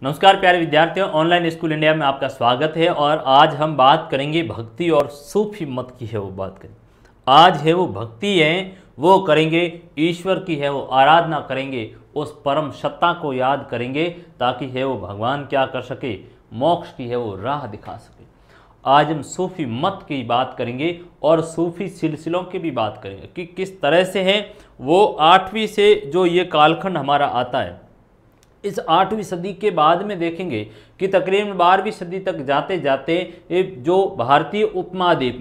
नमस्कार प्यारे विद्यार्थियों, ऑनलाइन स्कूल इंडिया में आपका स्वागत है। और आज हम बात करेंगे भक्ति और सूफी मत की है वो बात करेंगे। आज है वो भक्ति है वो करेंगे, ईश्वर की है वो आराधना करेंगे, उस परम सत्ता को याद करेंगे ताकि है वो भगवान क्या कर सके, मोक्ष की है वो राह दिखा सके। आज हम सूफी मत की बात करेंगे और सूफी सिलसिलों की भी बात करेंगे कि किस तरह से है वो 8वीं से जो ये कालखंड हमारा आता है, इस 8वीं सदी के बाद में देखेंगे कि तकरीबन 12वीं सदी तक जाते जाते जो भारतीय उपमहाद्वीप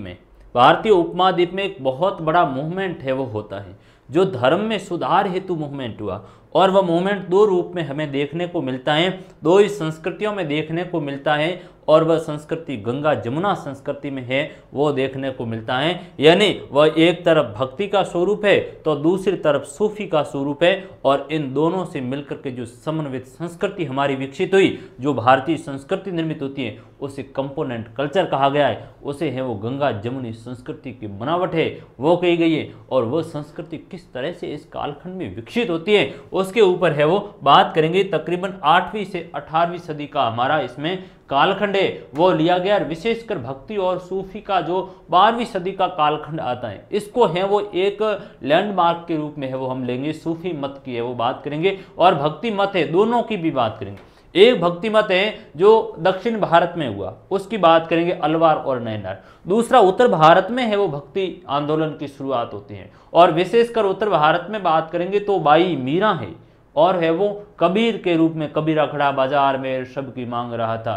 में एक बहुत बड़ा मूवमेंट है वो होता है, जो धर्म में सुधार हेतु मूवमेंट हुआ। और वह मूवमेंट दो रूप में हमें देखने को मिलता है, दो ही संस्कृतियों में देखने को मिलता है। और वह संस्कृति गंगा जमुना संस्कृति में है वो देखने को मिलता है, यानी वह एक तरफ भक्ति का स्वरूप है तो दूसरी तरफ सूफी का स्वरूप है। और इन दोनों से मिलकर के जो समन्वित संस्कृति हमारी विकसित हुई, जो भारतीय संस्कृति निर्मित होती है, उसे कंपोनेंट कल्चर कहा गया है, उसे है वो गंगा जमुनी संस्कृति की बनावट है वो कही गई है। और वह संस्कृति किस तरह से इस कालखंड में विकसित होती है उसके ऊपर है वो बात करेंगे। तकरीबन 8वीं से 18वीं सदी का हमारा इसमें कालखंड है वो लिया गया। विशेषकर भक्ति और सूफी का जो 12वीं सदी का कालखंड आता है, इसको है वो एक लैंडमार्क के रूप में है वो हम लेंगे। सूफी मत की है वो बात करेंगे और भक्ति मत है, दोनों की भी बात करेंगे। एक भक्ति मत है जो दक्षिण भारत में हुआ, उसकी बात करेंगे, अलवार और नैनार। दूसरा उत्तर भारत में है वो भक्ति आंदोलन की शुरुआत होती है। और विशेषकर उत्तर भारत में बात करेंगे तो बाई मीरा है और है वो कबीर के रूप में, कबीरा खड़ा बाजार में सबकी मांग रहा था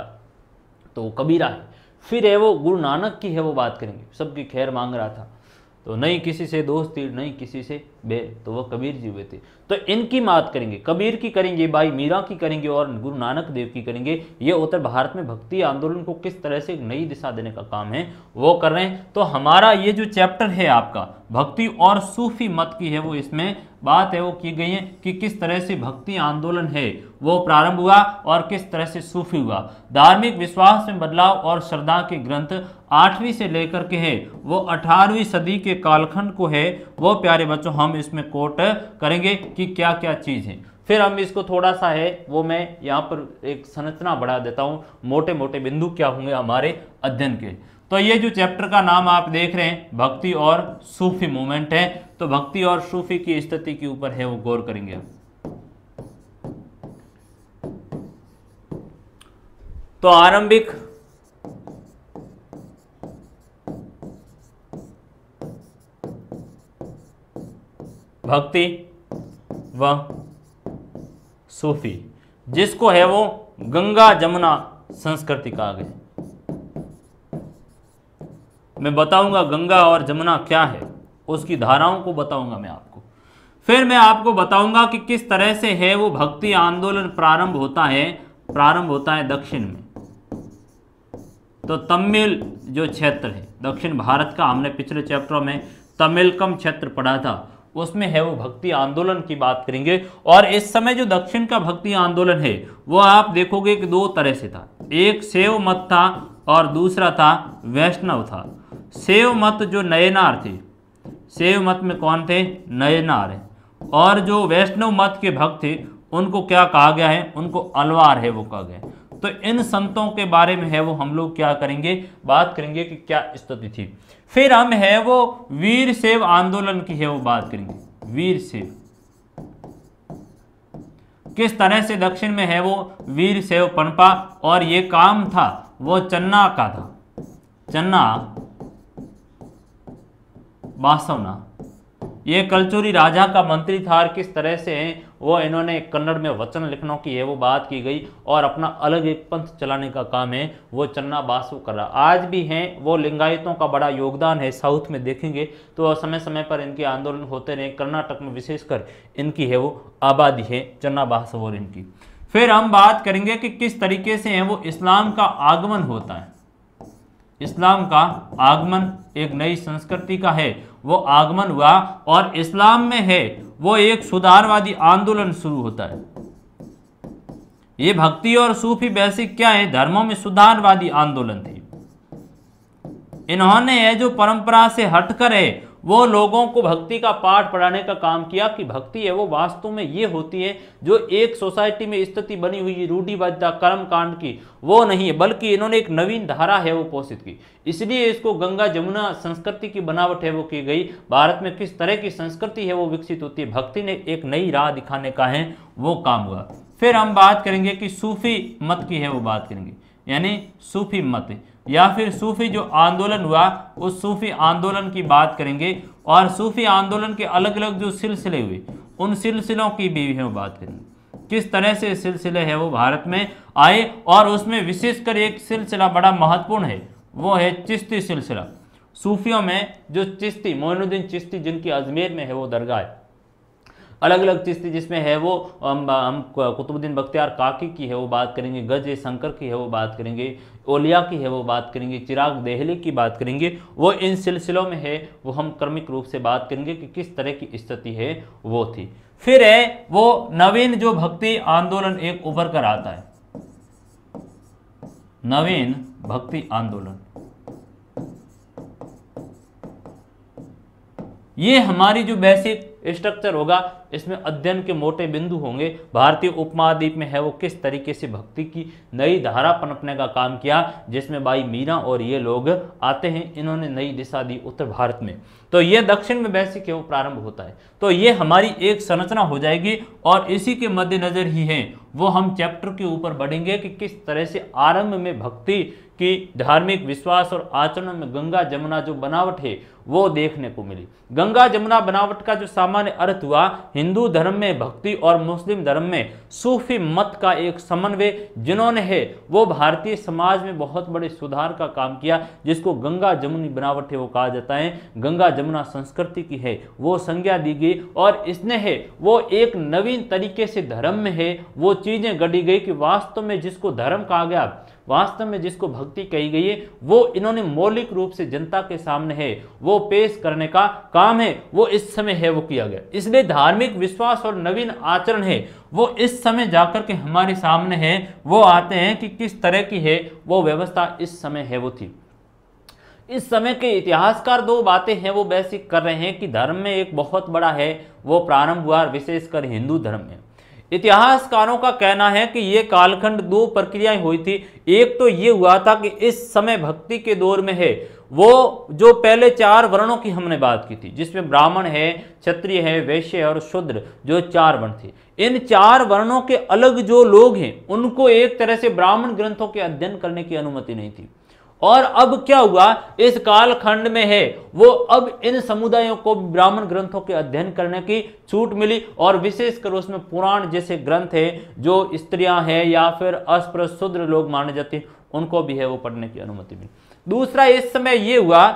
तो कबीरा है। फिर है वो गुरु नानक की है वो बात करेंगे, सबकी खैर मांग रहा था तो नहीं किसी से दोस्ती नहीं किसी से बैर, तो वह कबीर जी हुए थे। तो इनकी बात करेंगे, कबीर की करेंगे, बाई मीरा की करेंगे और गुरु नानक देव की करेंगे। ये उत्तर भारत में भक्ति आंदोलन को किस तरह से एक नई दिशा देने का काम है वो कर रहे हैं। तो हमारा ये जो चैप्टर है आपका भक्ति और सूफी मत की है वो इसमें बात है वो की गई है कि किस तरह से भक्ति आंदोलन है वो प्रारंभ हुआ और किस तरह से सूफी हुआ। धार्मिक विश्वास में बदलाव और श्रद्धा के ग्रंथ 8वीं से लेकर के है वो 18वीं सदी के कालखंड को है वो प्यारे बच्चों हम इसमें कोट करेंगे कि क्या क्या चीज़ है। फिर हम इसको थोड़ा सा है वो मैं यहाँ पर एक संरचना बढ़ा देता हूँ, मोटे मोटे बिंदु क्या होंगे हमारे अध्ययन के। तो ये जो चैप्टर का नाम आप देख रहे हैं भक्ति और सूफी मूवमेंट है, तो भक्ति और सूफी की स्थिति के ऊपर है वो गौर करेंगे। तो आरंभिक भक्ति व सूफी, जिसको है वो गंगा जमुना संस्कृति कहा गया। मैं बताऊंगा गंगा और जमुना क्या है, उसकी धाराओं को बताऊंगा मैं आपको। फिर मैं आपको बताऊंगा कि किस तरह से है वो भक्ति आंदोलन प्रारंभ होता है दक्षिण में। तो तमिल जो क्षेत्र है दक्षिण भारत का, हमने पिछले चैप्टरों में तमिलकम क्षेत्र पढ़ा था, उसमें है वो भक्ति आंदोलन की बात करेंगे। और इस समय जो दक्षिण का भक्ति आंदोलन है वो आप देखोगे कि दो तरह से था, एक शैव मत था और दूसरा था वैष्णव था। शैव मत जो नयनार थे, शैव मत में कौन थे, नयनार है। और जो वैष्णव मत के भक्त थे उनको क्या कहा गया है, उनको अलवार है वो कहा गया है। तो इन संतों के बारे में है वो हम लोग क्या करेंगे, बात करेंगे कि क्या स्थिति थी। फिर हम है वो वीर शैव आंदोलन की है वो बात करेंगे। वीर शैव किस तरह से दक्षिण में है वो वीर शैव पनपा, और ये काम था वो चन्ना का था, चन्ना बासवना, ये कलचुरी राजा का मंत्री था। और किस तरह से वो इन्होंने कन्नड़ में वचन लिखनों की है वो बात की गई और अपना अलग एक पंथ चलाने का काम है वो चन्ना बासु कर रहा। आज भी हैं वो, लिंगायतों का बड़ा योगदान है, साउथ में देखेंगे तो समय समय पर इनके आंदोलन होते रहे। कर्नाटक में विशेषकर इनकी है वो आबादी है चन्ना बासु और इनकी। फिर हम बात करेंगे कि किस तरीके से है वो इस्लाम का आगमन होता है। इस्लाम का आगमन एक नई संस्कृति का है वो आगमन हुआ और इस्लाम में है वो एक सुधारवादी आंदोलन शुरू होता है। ये भक्ति और सूफी बेसिक क्या है, धर्मों में सुधारवादी आंदोलन थे। इन्होंने है जो परंपरा से हटकर है वो लोगों को भक्ति का पाठ पढ़ाने का काम किया कि भक्ति है वो वास्तव में ये होती है जो एक सोसाइटी में स्थिति बनी हुई रूढ़िबद्धता कर्म कांड की वो नहीं है, बल्कि इन्होंने एक नवीन धारा है वो पोषित की। इसलिए इसको गंगा जमुना संस्कृति की बनावट है वो की गई। भारत में किस तरह की संस्कृति है वो विकसित होती है, भक्ति ने एक नई राह दिखाने का है वो काम हुआ। फिर हम बात करेंगे कि सूफी मत की है वो बात करेंगे, यानी सूफी मत या फिर सूफी जो आंदोलन हुआ उस सूफी आंदोलन की बात करेंगे, और सूफी आंदोलन के अलग अलग जो सिलसिले हुए उन सिलसिलों की भी है वो बात करेंगे, किस तरह से सिलसिले हैं वो भारत में आए। और उसमें विशेषकर एक सिलसिला बड़ा महत्वपूर्ण है वो है चिश्ती सिलसिला। सूफियों में जो चिश्ती मोइनुद्दीन चिश्ती जिनकी अजमेर में है वो दरगाह है, अलग अलग चिश्ती जिसमें है वो हम कुतुबुद्दीन बख्तियार काकी की है वो बात करेंगे, गज शंकर की है वो बात करेंगे, ओलिया की है वो बात करेंगे, चिराग देहली की बात करेंगे। वो इन सिलसिलों में है वो हम क्रमिक रूप से बात करेंगे कि किस तरह की स्थिति है वो थी। फिर है वो नवीन जो भक्ति आंदोलन एक उभर कर आता है, नवीन भक्ति आंदोलन। ये हमारी जो बेसिक स्ट्रक्चर होगा इसमें अध्ययन के मोटे बिंदु होंगे। भारतीय उपमहाद्वीप में है वो किस तरीके से भक्ति की नई धारा पनपने का काम किया, जिसमें भाई मीरा और ये लोग आते हैं, इन्होंने नई दिशा दी उत्तर भारत में। तो ये दक्षिण में बेसिक है वो प्रारंभ होता है। तो ये हमारी एक संरचना हो जाएगी और इसी के मद्देनजर ही है वो हम चैप्टर के ऊपर बढ़ेंगे कि किस तरह से आरंभ में भक्ति की धार्मिक विश्वास और आचरण में गंगा जमुना जो बनावट है वो देखने को मिली। गंगा जमुना बनावट का जो सामान्य अर्थ हुआ, हिंदू धर्म में भक्ति और मुस्लिम धर्म में सूफी मत का एक समन्वय, जिन्होंने है वो भारतीय समाज में बहुत बड़े सुधार का काम किया, जिसको गंगा जमुनी बनावट है वो कहा जाता है। गंगा जमुना संस्कृति की है वो संज्ञा दी गई और इसने है वो एक नवीन तरीके से धर्म में है वो चीजें गढ़ी गई कि वास्तव में जिसको धर्म कहा गया, वास्तव में जिसको भक्ति कही गई है, वो इन्होंने मौलिक रूप से जनता के सामने है वो पेश करने का काम है वो इस समय है वो किया गया। इसलिए धार्मिक विश्वास और नवीन आचरण है वो इस समय जाकर के हमारे सामने है वो आते हैं कि किस तरह की है वो व्यवस्था इस समय है वो थी। इस समय के इतिहासकार दो बातें हैं वो बेसिक कर रहे हैं कि धर्म में एक बहुत बड़ा है वो प्रारंभ हुआ, विशेषकर हिंदू धर्म में। इतिहासकारों का कहना है कि ये कालखंड दो प्रक्रियाएं हुई थी। एक तो ये हुआ था कि इस समय भक्ति के दौर में है वो जो पहले चार वर्णों की हमने बात की थी, जिसमें ब्राह्मण है, क्षत्रिय है, वैश्य है और शूद्र, जो चार वर्ण थे। इन चार वर्णों के अलग जो लोग हैं उनको एक तरह से ब्राह्मण ग्रंथों के अध्ययन करने की अनुमति नहीं थी। और अब क्या हुआ, इस कालखंड में है वो अब इन समुदायों को ब्राह्मण ग्रंथों के अध्ययन करने की छूट मिली और विशेषकर उसमें पुराण जैसे ग्रंथ है जो स्त्रियां हैं या फिर अस्पृश्य शूद्र लोग माने जाते हैं उनको भी है वो पढ़ने की अनुमति मिली। दूसरा इस समय ये हुआ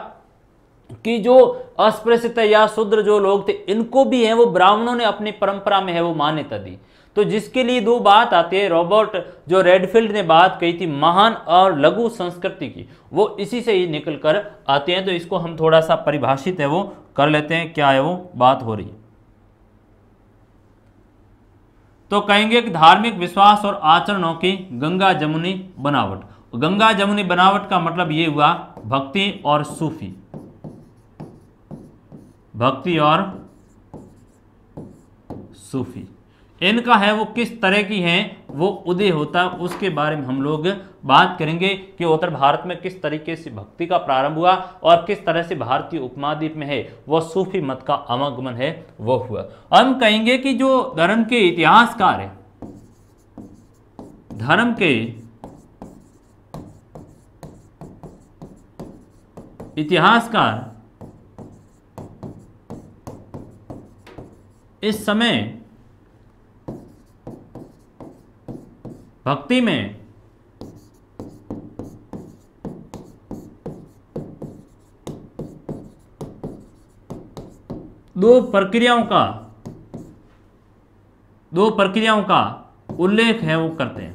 कि जो अस्पृश्य या शूद्र जो लोग थे इनको भी है वो ब्राह्मणों ने अपनी परंपरा में है वो मान्यता दी। तो जिसके लिए दो बात आती है, रॉबर्ट जो रेडफील्ड ने बात कही थी महान और लघु संस्कृति की, वो इसी से ही निकल कर आते हैं। तो इसको हम थोड़ा सा परिभाषित है वो कर लेते हैं, क्या है वो बात हो रही है। तो कहेंगे कि धार्मिक विश्वास और आचरणों की गंगा जमुनी बनावट। गंगा जमुनी बनावट का मतलब ये हुआ भक्ति और सूफी, भक्ति और सूफी, इनका है वो किस तरह की है वो उदय होता है, उसके बारे में हम लोग बात करेंगे कि उत्तर भारत में किस तरीके से भक्ति का प्रारंभ हुआ और किस तरह से भारतीय उपमहाद्वीप में है वो सूफी मत का आवागमन है वो हुआ। हम कहेंगे कि जो धर्म के इतिहासकार है, धर्म के इतिहासकार इस समय भक्ति में दो प्रक्रियाओं का उल्लेख है वो करते हैं।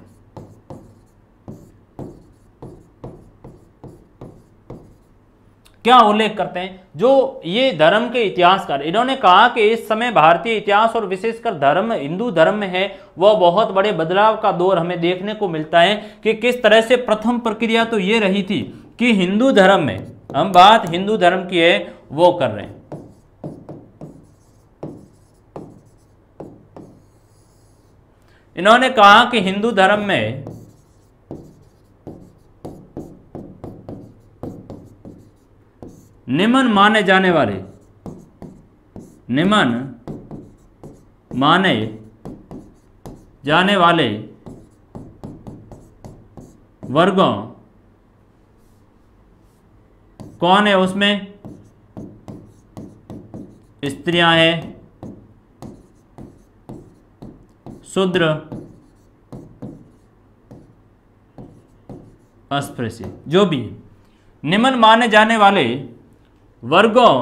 क्या उल्लेख करते हैं? जो ये धर्म के इतिहासकार, इन्होंने कहा कि इस समय भारतीय इतिहास और विशेषकर धर्म हिंदू धर्म में है वह बहुत बड़े बदलाव का दौर हमें देखने को मिलता है कि किस तरह से प्रथम प्रक्रिया तो ये रही थी कि हिंदू धर्म में, हम बात हिंदू धर्म की है वो कर रहे हैं, इन्होंने कहा कि हिंदू धर्म में निम्न माने जाने वाले वर्गों कौन है? उसमें स्त्रियां हैं, शूद्र, अस्पृश्य, जो भी निम्न माने जाने वाले वर्गों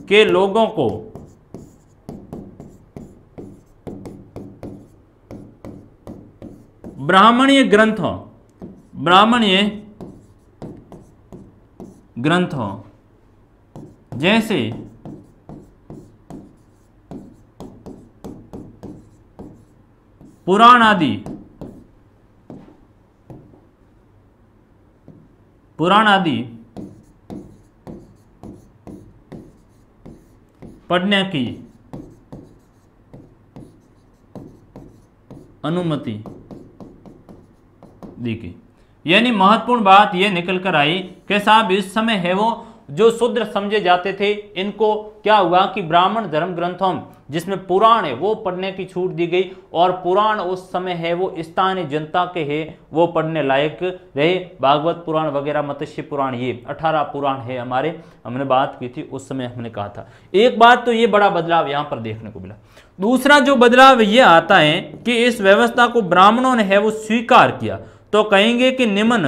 के लोगों को ब्राह्मणीय ग्रंथों जैसे पुराण आदि पढ़ने की अनुमति दी गई। यानी महत्वपूर्ण बात यह निकल कर आई कि साहब इस समय है वो जो शूद्र समझे जाते थे, इनको क्या हुआ कि ब्राह्मण धर्म ग्रंथों जिसमें पुराण है वो पढ़ने की छूट दी गई, और पुराण उस समय है वो स्थानीय जनता के है वो पढ़ने लायक रहे। भागवत पुराण वगैरह, मत्स्य पुराण, ये 18 पुराण है हमारे, हमने बात की थी उस समय, हमने कहा था। एक बात तो ये बड़ा बदलाव यहाँ पर देखने को मिला। दूसरा जो बदलाव ये आता है कि इस व्यवस्था को ब्राह्मणों ने है वो स्वीकार किया। तो कहेंगे कि निम्न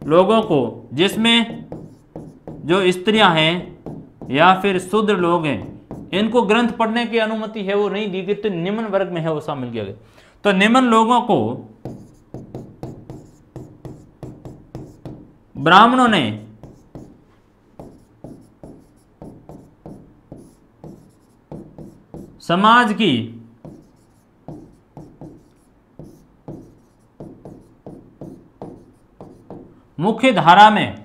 लोगों को, जिसमें जो स्त्रियां हैं या फिर शूद्र लोग हैं, इनको ग्रंथ पढ़ने की अनुमति है वो नहीं दी गई, तो निम्न वर्ग में है वो शामिल किया गया। तो निम्न लोगों को ब्राह्मणों ने समाज की मुख्य धारा में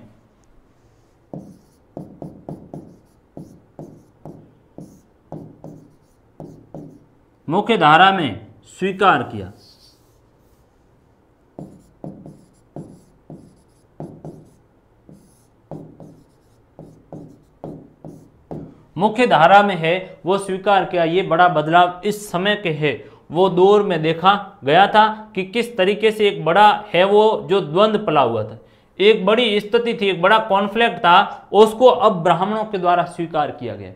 स्वीकार किया। मुख्य धारा में है वो स्वीकार किया। ये बड़ा बदलाव इस समय के है वो दौर में देखा गया था कि किस तरीके से एक बड़ा है वो जो द्वंद्व पला हुआ था, एक बड़ी स्थिति थी, एक बड़ा कॉन्फ्लिक्ट था, उसको अब ब्राह्मणों के द्वारा स्वीकार किया गया।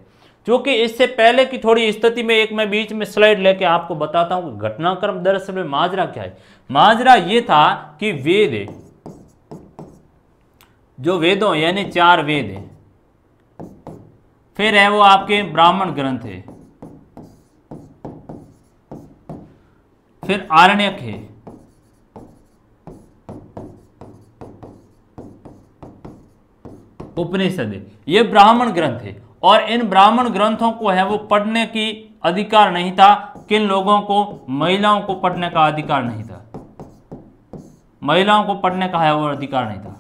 क्योंकि इससे पहले की थोड़ी स्थिति में एक मैं बीच में स्लाइड लेके आपको बताता हूं कि घटनाक्रम दरअसल में माजरा क्या है। माजरा ये था कि वेद, जो वेदों यानी 4 वेद है, फिर है वो आपके ब्राह्मण ग्रंथ है, फिर आरण्यक है, उपनिषद है, ये ब्राह्मण ग्रंथ है। और इन ब्राह्मण ग्रंथों को है वो पढ़ने की अधिकार नहीं था। किन लोगों को? महिलाओं को पढ़ने का अधिकार नहीं था, महिलाओं को पढ़ने का है वो अधिकार नहीं था,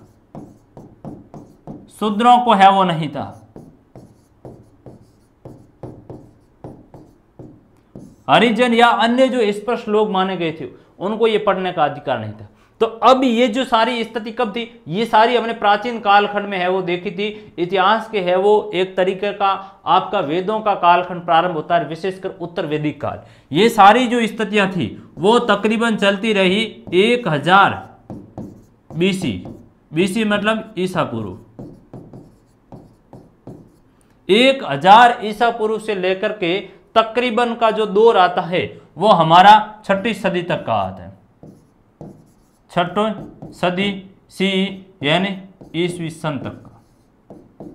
शूद्रों को है वो नहीं था, हरिजन या अन्य जो स्पष्ट लोग माने गए थे उनको ये पढ़ने का अधिकार नहीं था। तो अब ये जो सारी स्थिति कब थी? ये सारी हमने प्राचीन कालखंड में है वो देखी थी। इतिहास के है वो एक तरीके का आपका वेदों का कालखंड प्रारंभ होता है, विशेषकर उत्तर वैदिक काल। ये सारी जो स्थितियां थी वो तकरीबन चलती रही 1000 बीसी मतलब ईसा पूर्व, 1000 ईसा पूर्व से लेकर के तकरीबन का जो दौर आता है वो हमारा 6ठी सदी तक का आता है। 6ठी सदी सी यानी ईसवी सन तक का।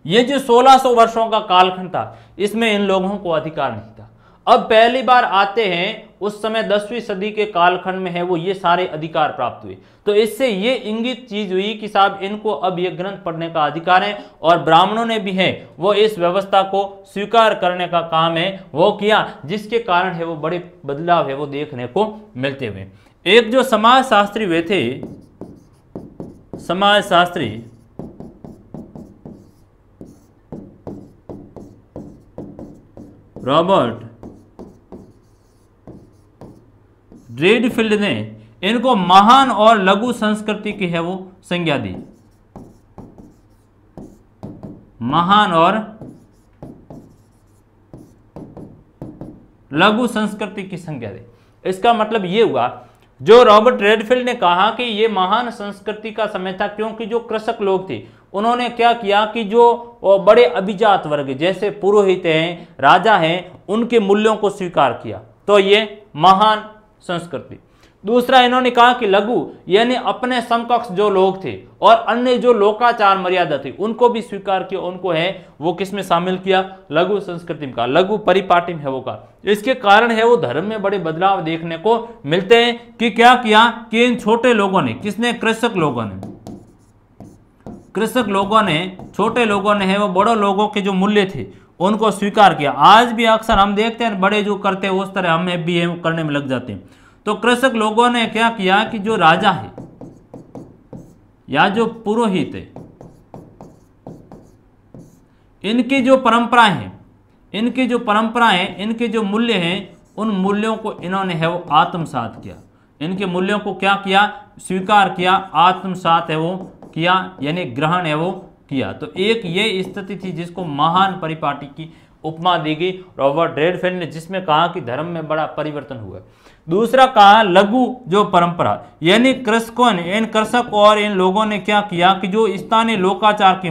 ये जो 1600 वर्षों का कालखंड था इसमें इन लोगों को अधिकार नहीं था। अब पहली बार आते हैं उस समय 10वीं सदी के कालखंड में है वो ये सारे अधिकार प्राप्त हुए। तो इससे ये इंगित चीज हुई कि साहब इनको अब ये ग्रंथ पढ़ने का अधिकार है, और ब्राह्मणों ने भी है वो इस व्यवस्था को स्वीकार करने का काम है वो किया, जिसके कारण है वो बड़े बदलाव है वो देखने को मिलते हुए। एक जो समाजशास्त्री वे थे, समाजशास्त्री रॉबर्ट रेडफील्ड ने इनको महान और लघु संस्कृति की है वो संज्ञा दी। महान और लघु संस्कृति की संज्ञा दी। इसका मतलब ये हुआ, जो रॉबर्ट रेडफील्ड ने कहा कि ये महान संस्कृति का समय था, क्योंकि जो कृषक लोग थे उन्होंने क्या किया कि जो बड़े अभिजात वर्ग जैसे पुरोहित हैं, राजा हैं, उनके मूल्यों को स्वीकार किया, तो ये महान संस्कृति। दूसरा इन्होंने कहा कि लघु यानी अपने समकक्ष जो लोग थे और अन्य जो लोकाचार मर्यादा थी उनको भी स्वीकार किया, उनको है वो किसमें शामिल किया, लघु संस्कृति में, का लघु परिपाटी में है वो का। इसके कारण है वो धर्म में बड़े बदलाव देखने को मिलते हैं कि क्या किया कि इन छोटे लोगों ने, किसने, कृषक लोगों ने छोटे लोगों ने है वो बड़े लोगों के जो मूल्य थे उनको स्वीकार किया। आज भी अक्सर हम देखते हैं बड़े जो करते हैं उस तरह हमें भी करने में लग जाते हैं। तो कृषक लोगों ने क्या किया कि जो राजा है या जो पुरोहित है, इनकी जो परंपराएं हैं, इनके जो मूल्य हैं, उन मूल्यों को इन्होंने है वो आत्मसात किया। इनके मूल्यों को क्या किया, स्वीकार किया, आत्मसात है वो किया, यानी ग्रहण है वो किया। तो एक ये स्थिति थी जिसको महान परिपाटी की उपमा दी गई रॉबर्ट रेडफील्ड ने, जिसमें कहा कि धर्म में बड़ा परिवर्तन हुआ। दूसरा कहा लघु जो परंपरा, यानी कृषकों ने, इन कृषक और इन लोगों ने क्या किया कि जो स्थानीय लोकाचार की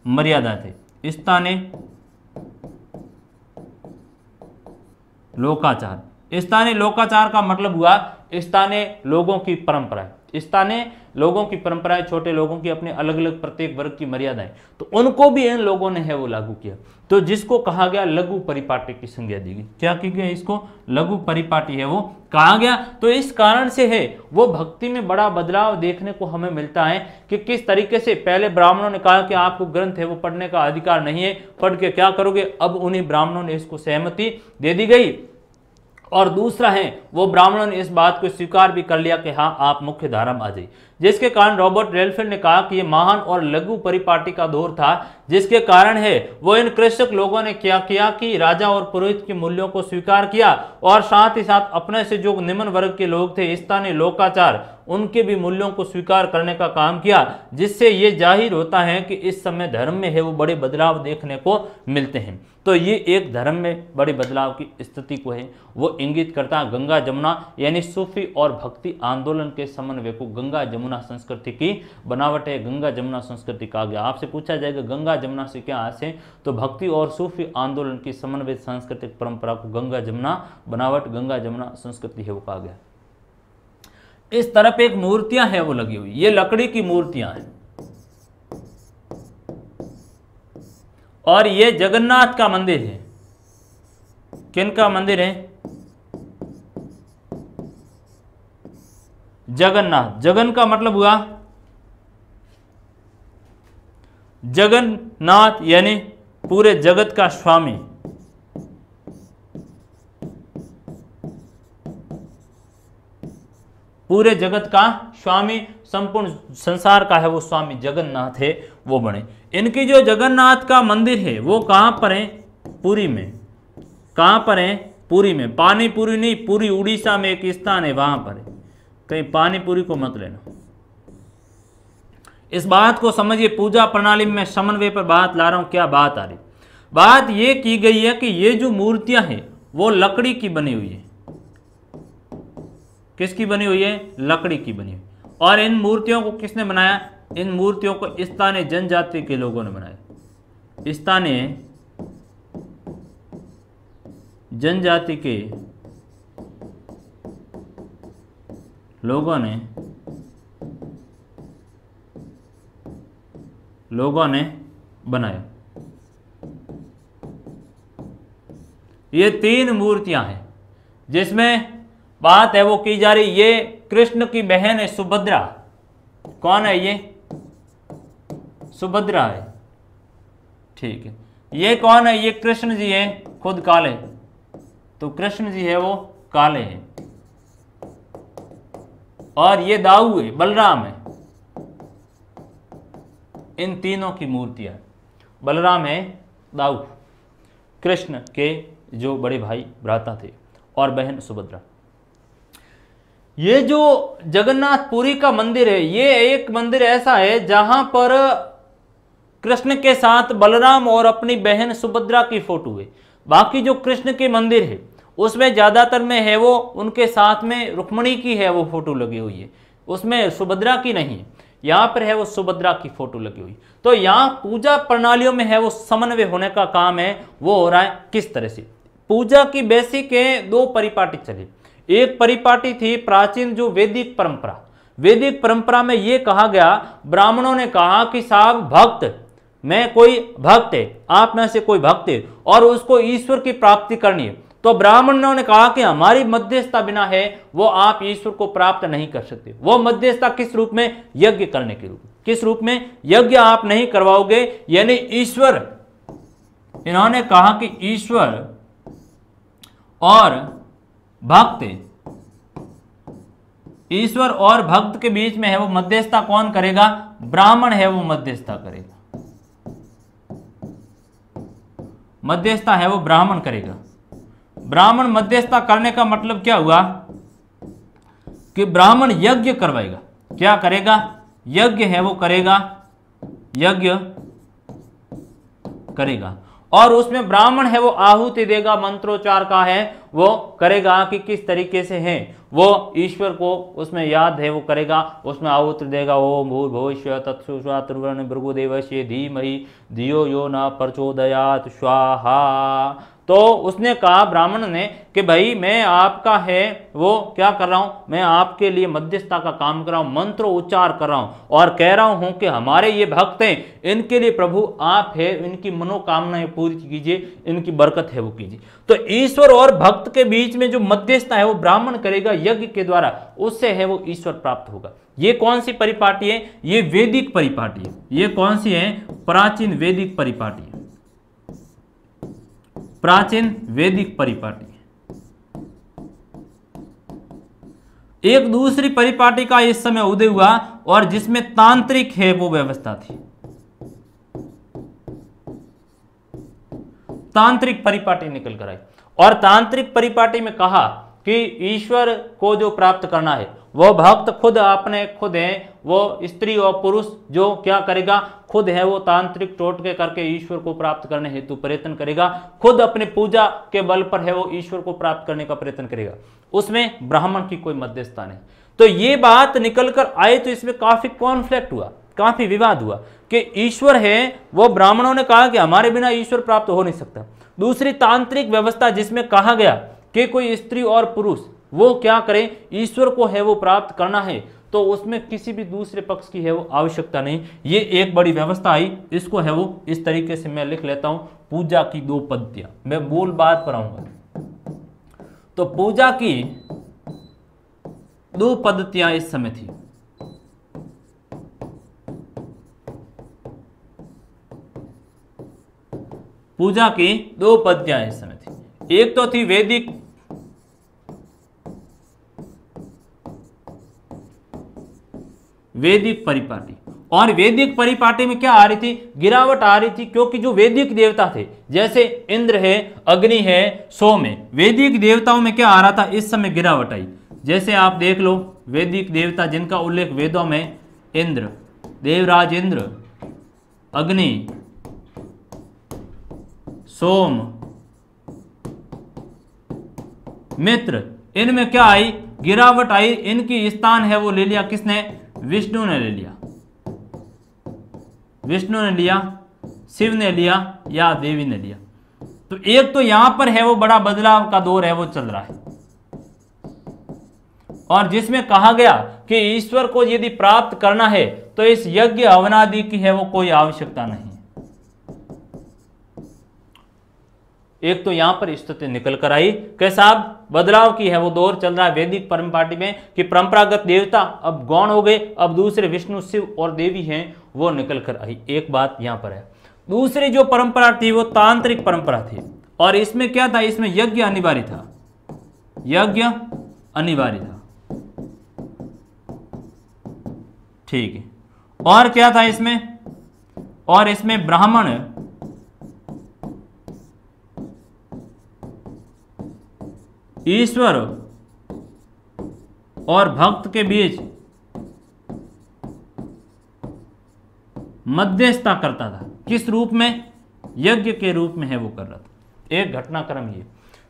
मर्यादा थे, स्थानीय लोकाचार का मतलब हुआ स्थानीय लोगों की परंपराएं, स्थानीय लोगों की परंपराएं, छोटे लोगों की अपने अलग अलग प्रत्येक वर्ग की मर्यादाएं, तो उनको भी इन लोगों ने है वो लागू किया। तो जिसको कहा गया लघु परिपाटी की संज्ञा दी गई। क्या की गई, इसको लघु परिपाटी है वो कहा गया। तो इस कारण से है वो भक्ति में बड़ा बदलाव देखने को हमें मिलता है कि किस तरीके से पहले ब्राह्मणों ने कहा कि आपको ग्रंथ है वो पढ़ने का अधिकार नहीं है, पढ़ के क्या करोगे, अब उन्हीं ब्राह्मणों ने इसको सहमति दे दी गई। और दूसरा है वो ब्राह्मणों ने इस बात को स्वीकार भी कर लिया कि हाँ आप मुख्य धारा में आ जाइए, जिसके कारण रॉबर्ट रेडफील्ड ने कहा कि ये महान और लघु परिपाटी का दौर था, जिसके कारण है वो इन कृषक लोगों ने क्या किया कि राजा और पुरोहित के मूल्यों को स्वीकार किया और साथ ही साथ अपने से जो निम्न वर्ग के लोग थे, स्थानीय लोकाचार, उनके भी मूल्यों को स्वीकार करने का काम किया, जिससे ये जाहिर होता है कि इस समय धर्म में है वो बड़े बदलाव देखने को मिलते हैं। तो ये एक धर्म में बड़े बदलाव की स्थिति को है वो इंगित करता है। गंगा जमुना यानी सूफी और भक्ति आंदोलन के समन्वय को गंगा जमुना संस्कृति की बनावट है, गंगा जमुना संस्कृति कहा गया। आपसे पूछा जाएगा गंगा जमुना से क्या आशय है, तो भक्ति और सूफी आंदोलन की समन्वित सांस्कृतिक परंपरा को गंगा जमुना बनावट, गंगा जमुना संस्कृति है वो कहा गया। इस तरफ एक मूर्तियां हैं वो लगी हुई, ये लकड़ी की मूर्तियां हैं और ये जगन्नाथ का मंदिर है। किन का मंदिर है, जगन्नाथ। जगन का मतलब हुआ जगन्नाथ यानी पूरे जगत का स्वामी। पूरे जगत का स्वामी, संपूर्ण संसार का है वो स्वामी जगन्नाथ है वो बने। इनकी जो जगन्नाथ का मंदिर है वो कहां पर है, पुरी में। कहां पर है, पुरी में। पानीपुरी नहीं, पुरी उड़ीसा में एक स्थान है वहां पर है, कहीं पानीपुरी को मत लेना। इस बात को समझिए, पूजा प्रणाली में समन्वय पर बात ला रहा हूं। क्या बात आ रही, बात ये की गई है कि ये जो मूर्तियां हैं वो लकड़ी की बनी हुई है। किसकी बनी हुई है, लकड़ी की बनी हुई। और इन मूर्तियों को किसने बनाया, इन मूर्तियों को स्थानीय जनजाति के लोगों ने बनाया। स्थानीय जनजाति के लोगों ने बनाया। ये 3 मूर्तियां हैं जिसमें बात है वो की जा रही। ये कृष्ण की बहन है सुभद्रा। कौन है ये, सुभद्रा है, ठीक है। ये कौन है, ये कृष्ण जी है, खुद काले, तो कृष्ण जी है वो काले हैं। और ये दाऊ है, बलराम है। इन तीनों की मूर्तियां, बलराम है, दाऊ, कृष्ण के जो बड़े भाई भ्राता थे और बहन सुभद्रा। ये जो जगन्नाथपुरी का मंदिर है, ये एक मंदिर ऐसा है जहां पर कृष्ण के साथ बलराम और अपनी बहन सुभद्रा की फोटो है। बाकी जो कृष्ण के मंदिर है उसमें ज्यादातर में है वो उनके साथ में रुक्मिणी की है वो फोटो लगी हुई है, उसमें सुभद्रा की नहीं है। यहाँ पर है वो सुभद्रा की फोटो लगी हुई। तो यहाँ पूजा प्रणालियों में है वो समन्वय होने का काम है वो हो रहा है। किस तरह से पूजा की बेसिक दो परिपाटी चली। एक परिपाटी थी प्राचीन जो वैदिक परंपरा। वैदिक परंपरा में ये कहा गया, ब्राह्मणों ने कहा कि साहब भक्त, मैं कोई भक्त है, आप में से कोई भक्त है और उसको ईश्वर की प्राप्ति करनी है, तो ब्राह्मणों ने कहा कि हमारी मध्यस्थता बिना है वो आप ईश्वर को प्राप्त नहीं कर सकते। वो मध्यस्थता किस रूप में? यज्ञ करने के रूप में। किस रूप में? यज्ञ आप नहीं करवाओगे, यानी ईश्वर, इन्होंने कहा कि ईश्वर और भक्त, ईश्वर और भक्त के बीच में है वो मध्यस्थता कौन करेगा? ब्राह्मण है वो मध्यस्थता करेगा। मध्यस्थता है वो ब्राह्मण करेगा। ब्राह्मण मध्यस्थता करने का मतलब क्या हुआ कि ब्राह्मण यज्ञ करवाएगा। क्या करेगा? यज्ञ है वो करेगा, यज्ञ करेगा और उसमें ब्राह्मण है वो आहुति देगा, मंत्रोच्चार का है वो करेगा कि किस तरीके से है वो ईश्वर को उसमें याद है वो करेगा, उसमें आहुति देगा। ओम भूर्भुवस्सुः तत्सवितुर्वरेण्यं भर्गोदेवस्य धीमहि धियो यो न प्रचोदयात् स्वाहा। तो उसने कहा ब्राह्मण ने कि भाई मैं आपका है वो क्या कर रहा हूं, मैं आपके लिए मध्यस्थता का काम कर रहा हूं, मंत्र उच्चार कर रहा हूं और कह रहा हूं कि हमारे ये भक्त हैं, इनके लिए प्रभु आप है, इनकी मनोकामनाएं पूरी कीजिए, इनकी बरकत है वो कीजिए। तो ईश्वर और भक्त के बीच में जो मध्यस्थता है वो ब्राह्मण करेगा यज्ञ के द्वारा, उससे है वो ईश्वर प्राप्त होगा। ये कौन सी परिपाटी है? ये वैदिक परिपाटी है। ये कौन सी है? प्राचीन वैदिक परिपाटी है, प्राचीन वैदिक परिपाटी। एक दूसरी परिपाटी का इस समय उदय हुआ और जिसमें तांत्रिक है वो व्यवस्था थी। तांत्रिक परिपाटी निकल कर आई और तांत्रिक परिपाटी में कहा कि ईश्वर को जो प्राप्त करना है वो भक्त खुद अपने खुद है, वो स्त्री और पुरुष जो क्या करेगा, खुद है वो तांत्रिक टोटके करके ईश्वर को प्राप्त करने हेतु प्रयत्न करेगा, खुद अपने पूजा के बल पर है वो ईश्वर को प्राप्त करने का प्रयत्न करेगा। उसमें ब्राह्मण की कोई मध्यस्थता नहीं। तो ये बात निकल कर आए तो इसमें काफी कॉन्फ्लिक्ट हुआ, काफी विवाद हुआ कि ईश्वर है वो ब्राह्मणों ने कहा कि हमारे बिना ईश्वर प्राप्त हो नहीं सकता। दूसरी तांत्रिक व्यवस्था जिसमें कहा गया कि कोई स्त्री और पुरुष वो क्या करें, ईश्वर को है वो प्राप्त करना है, तो उसमें किसी भी दूसरे पक्ष की है वो आवश्यकता नहीं। ये एक बड़ी व्यवस्था आई। इसको है वो इस तरीके से मैं लिख लेता हूं, पूजा की दो पद्धतियां। मैं मूल बात पर आऊंगा। तो पूजा की दो पद्धतियां इस समय थी। पूजा की दो पद्धतियां इस समय थी। एक तो थी वैदिक परिपाटी। और वैदिक परिपाटी में क्या आ रही थी? गिरावट आ रही थी, क्योंकि जो वैदिक देवता थे जैसे इंद्र है, अग्नि है, सोम है, वैदिक देवताओं में क्या आ रहा था? इस समय गिरावट आई। जैसे आप देख लो वैदिक देवता जिनका उल्लेख वेदों में, इंद्र, देवराज इंद्र, अग्नि, सोम, मित्र, इनमें क्या आई? गिरावट आई। इनकी स्थान है वो ले लिया किसने? विष्णु ने ले लिया। विष्णु ने लिया, शिव ने लिया या देवी ने लिया। तो एक तो यहां पर है वो बड़ा बदलाव का दौर है वो चल रहा है और जिसमें कहा गया कि ईश्वर को यदि प्राप्त करना है तो इस यज्ञ हवनादि की है वो कोई आवश्यकता नहीं। एक तो यहां पर स्थिति निकल कर आई कि साहब बदलाव की है वो दौर चल रहा है वैदिक परंपरा में कि परंपरागत देवता अब गौण हो गए, अब दूसरे विष्णु, शिव और देवी हैं वो निकल कर आई। एक बात यहां पर है। दूसरी जो परंपरा थी वो तांत्रिक परंपरा थी और इसमें क्या था? इसमें यज्ञ अनिवार्य था। यज्ञ अनिवार्य था, ठीक है। और क्या था इसमें? और इसमें ब्राह्मण ईश्वर और भक्त के बीच मध्यस्थता करता था। किस रूप में? यज्ञ के रूप में है वो कर रहा था। एक घटनाक्रम ये।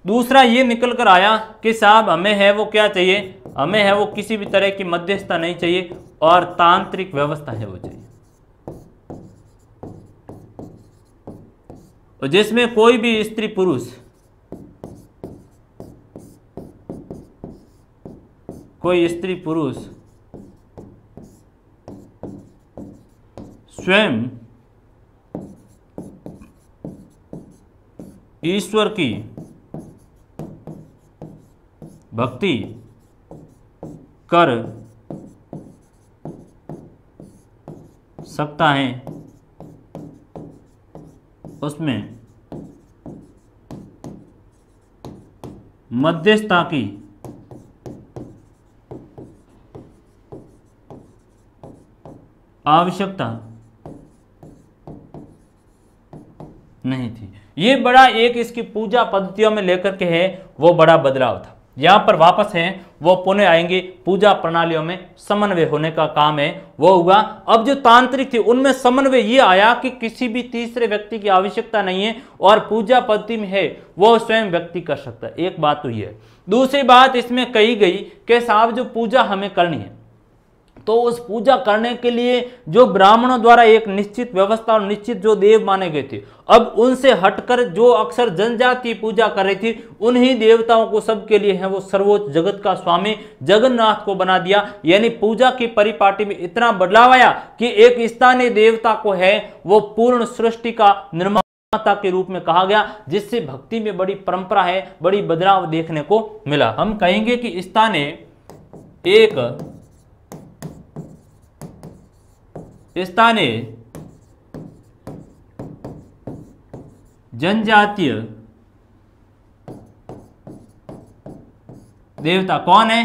दूसरा ये निकल कर आया कि साहब हमें है वो क्या चाहिए, हमें है वो किसी भी तरह की मध्यस्थता नहीं चाहिए और तांत्रिक व्यवस्था है वो चाहिए, और जिसमें कोई भी स्त्री पुरुष स्वयं ईश्वर की भक्ति कर सकता है, उसमें मध्यस्थता की आवश्यकता नहीं थी। ये बड़ा एक इसकी पूजा पद्धतियों में लेकर के है वो बड़ा बदलाव था। यहां पर वापस है वो पुनः आएंगे, पूजा प्रणालियों में समन्वय होने का काम है वो हुआ। अब जो तांत्रिक थे उनमें समन्वय ये आया कि किसी भी तीसरे व्यक्ति की आवश्यकता नहीं है और पूजा पद्धति में है वो स्वयं व्यक्ति कर सकता है। एक बात तो ये है। दूसरी बात इसमें कही गई कि साहब जो पूजा हमें करनी है तो उस पूजा करने के लिए जो ब्राह्मणों द्वारा एक निश्चित व्यवस्था और निश्चित जो देव माने गए थे, अब उनसे हटकर जो अक्सर जनजाति पूजा कर रही थी उन्हीं देवताओं को सबके लिए है वो सर्वोच्च जगत का स्वामी जगन्नाथ को बना दिया। यानी पूजा की परिपाटी में इतना बदलाव आया कि एक स्थानीय देवता को है वो पूर्ण सृष्टि का निर्माता के रूप में कहा गया, जिससे भक्ति में बड़ी परंपरा है, बड़ी बदलाव देखने को मिला। हम कहेंगे कि स्थानीय जनजातीय देवता कौन है?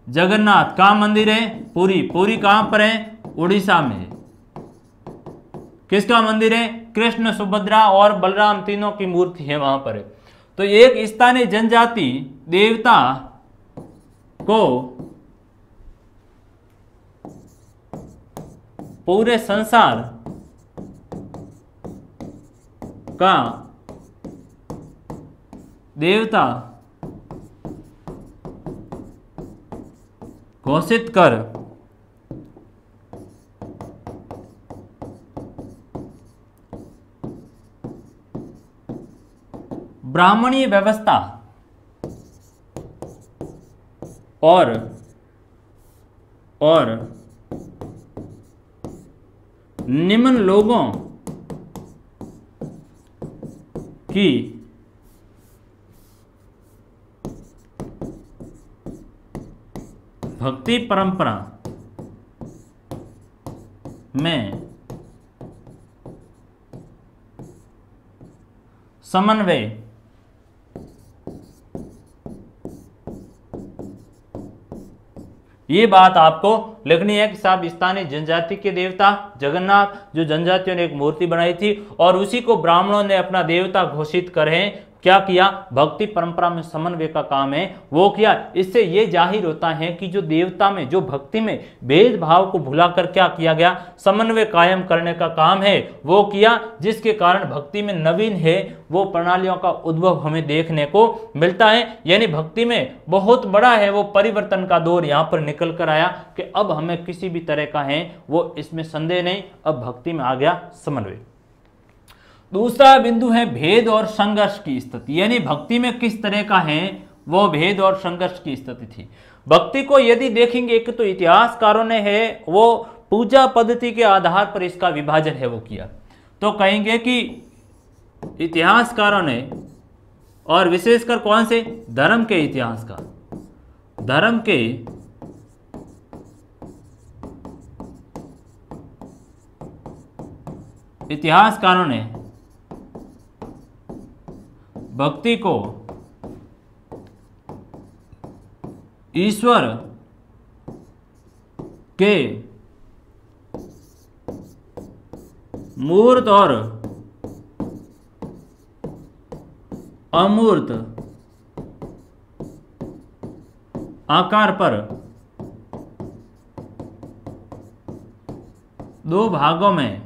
जगन्नाथ। कहां मंदिर है? पुरी। पुरी कहां पर है? उड़ीसा में है। किसका मंदिर है? कृष्ण, सुभद्रा और बलराम तीनों की मूर्ति है वहां पर है। तो एक स्थानीय जनजाति देवता को पूरे संसार का देवता घोषित कर ब्राह्मणीय व्यवस्था और निम्न लोगों की भक्ति परंपरा में समन्वय ये बात आपको लिखनी है कि साहब स्थानीय जनजाति के देवता जगन्नाथ जो जनजातियों ने एक मूर्ति बनाई थी और उसी को ब्राह्मणों ने अपना देवता घोषित करे। क्या किया? भक्ति परंपरा में समन्वय का काम है वो किया। इससे ये जाहिर होता है कि जो देवता में जो भक्ति में भेदभाव को भुलाकर क्या किया गया? समन्वय कायम करने का काम है वो किया, जिसके कारण भक्ति में नवीन है वो प्रणालियों का उद्भव हमें देखने को मिलता है। यानी भक्ति में बहुत बड़ा है वो परिवर्तन का दौर यहाँ पर निकल कर आया कि अब हमें किसी भी तरह का है वो इसमें संदेह नहीं, अब भक्ति में आ गया समन्वय। दूसरा बिंदु है भेद और संघर्ष की स्थिति। यानी भक्ति में किस तरह का है वो भेद और संघर्ष की स्थिति थी। भक्ति को यदि देखेंगे कि तो इतिहासकारों ने है वो पूजा पद्धति के आधार पर इसका विभाजन है वो किया। तो कहेंगे कि इतिहासकारों ने और विशेषकर कौन से? धर्म के इतिहासकार, धर्म के इतिहासकारों ने भक्ति को ईश्वर के मूर्त और अमूर्त आकार पर दो भागों में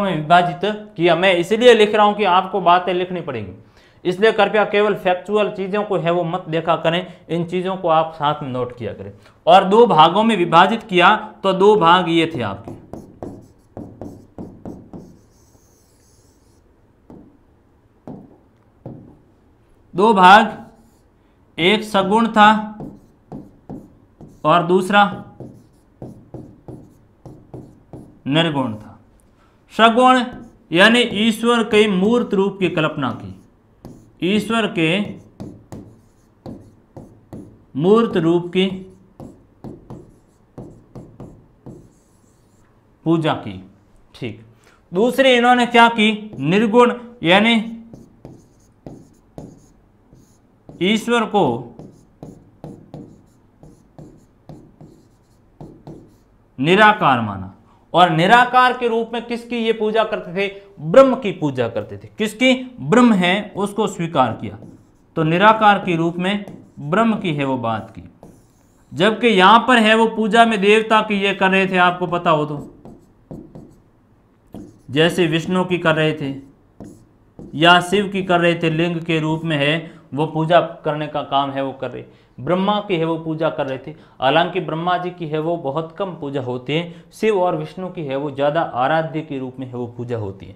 विभाजित किया। मैं इसलिए लिख रहा हूं कि आपको बातें लिखनी पड़ेंगी, इसलिए कृपया केवल फैक्चुअल चीजों को है वो मत देखा करें, इन चीजों को आप साथ में नोट किया करें। और दो भागों में विभाजित किया तो दो भाग ये थे आपके, दो भाग, एक सगुण था और दूसरा निर्गुण था। सगुण यानी ईश्वर के मूर्त रूप की कल्पना की, ईश्वर के मूर्त रूप की पूजा की। ठीक, दूसरे इन्होंने क्या की, निर्गुण यानी ईश्वर को निराकार माना, और निराकार के रूप में किसकी ये पूजा करते थे, ब्रह्म की पूजा करते थे। किसकी, ब्रह्म है उसको स्वीकार किया, तो निराकार के रूप में ब्रह्म की है वो बात की। जबकि यहां पर है वो पूजा में देवता की ये कर रहे थे, आपको पता हो तो, जैसे विष्णु की कर रहे थे या शिव की कर रहे थे, लिंग के रूप में है वो पूजा करने का काम है वो कर रहे। ब्रह्मा की है वो पूजा कर रहे थे, हालांकि ब्रह्मा जी की है वो बहुत कम पूजा होती है, शिव और विष्णु की है वो ज़्यादा आराध्य के रूप में है वो पूजा होती है।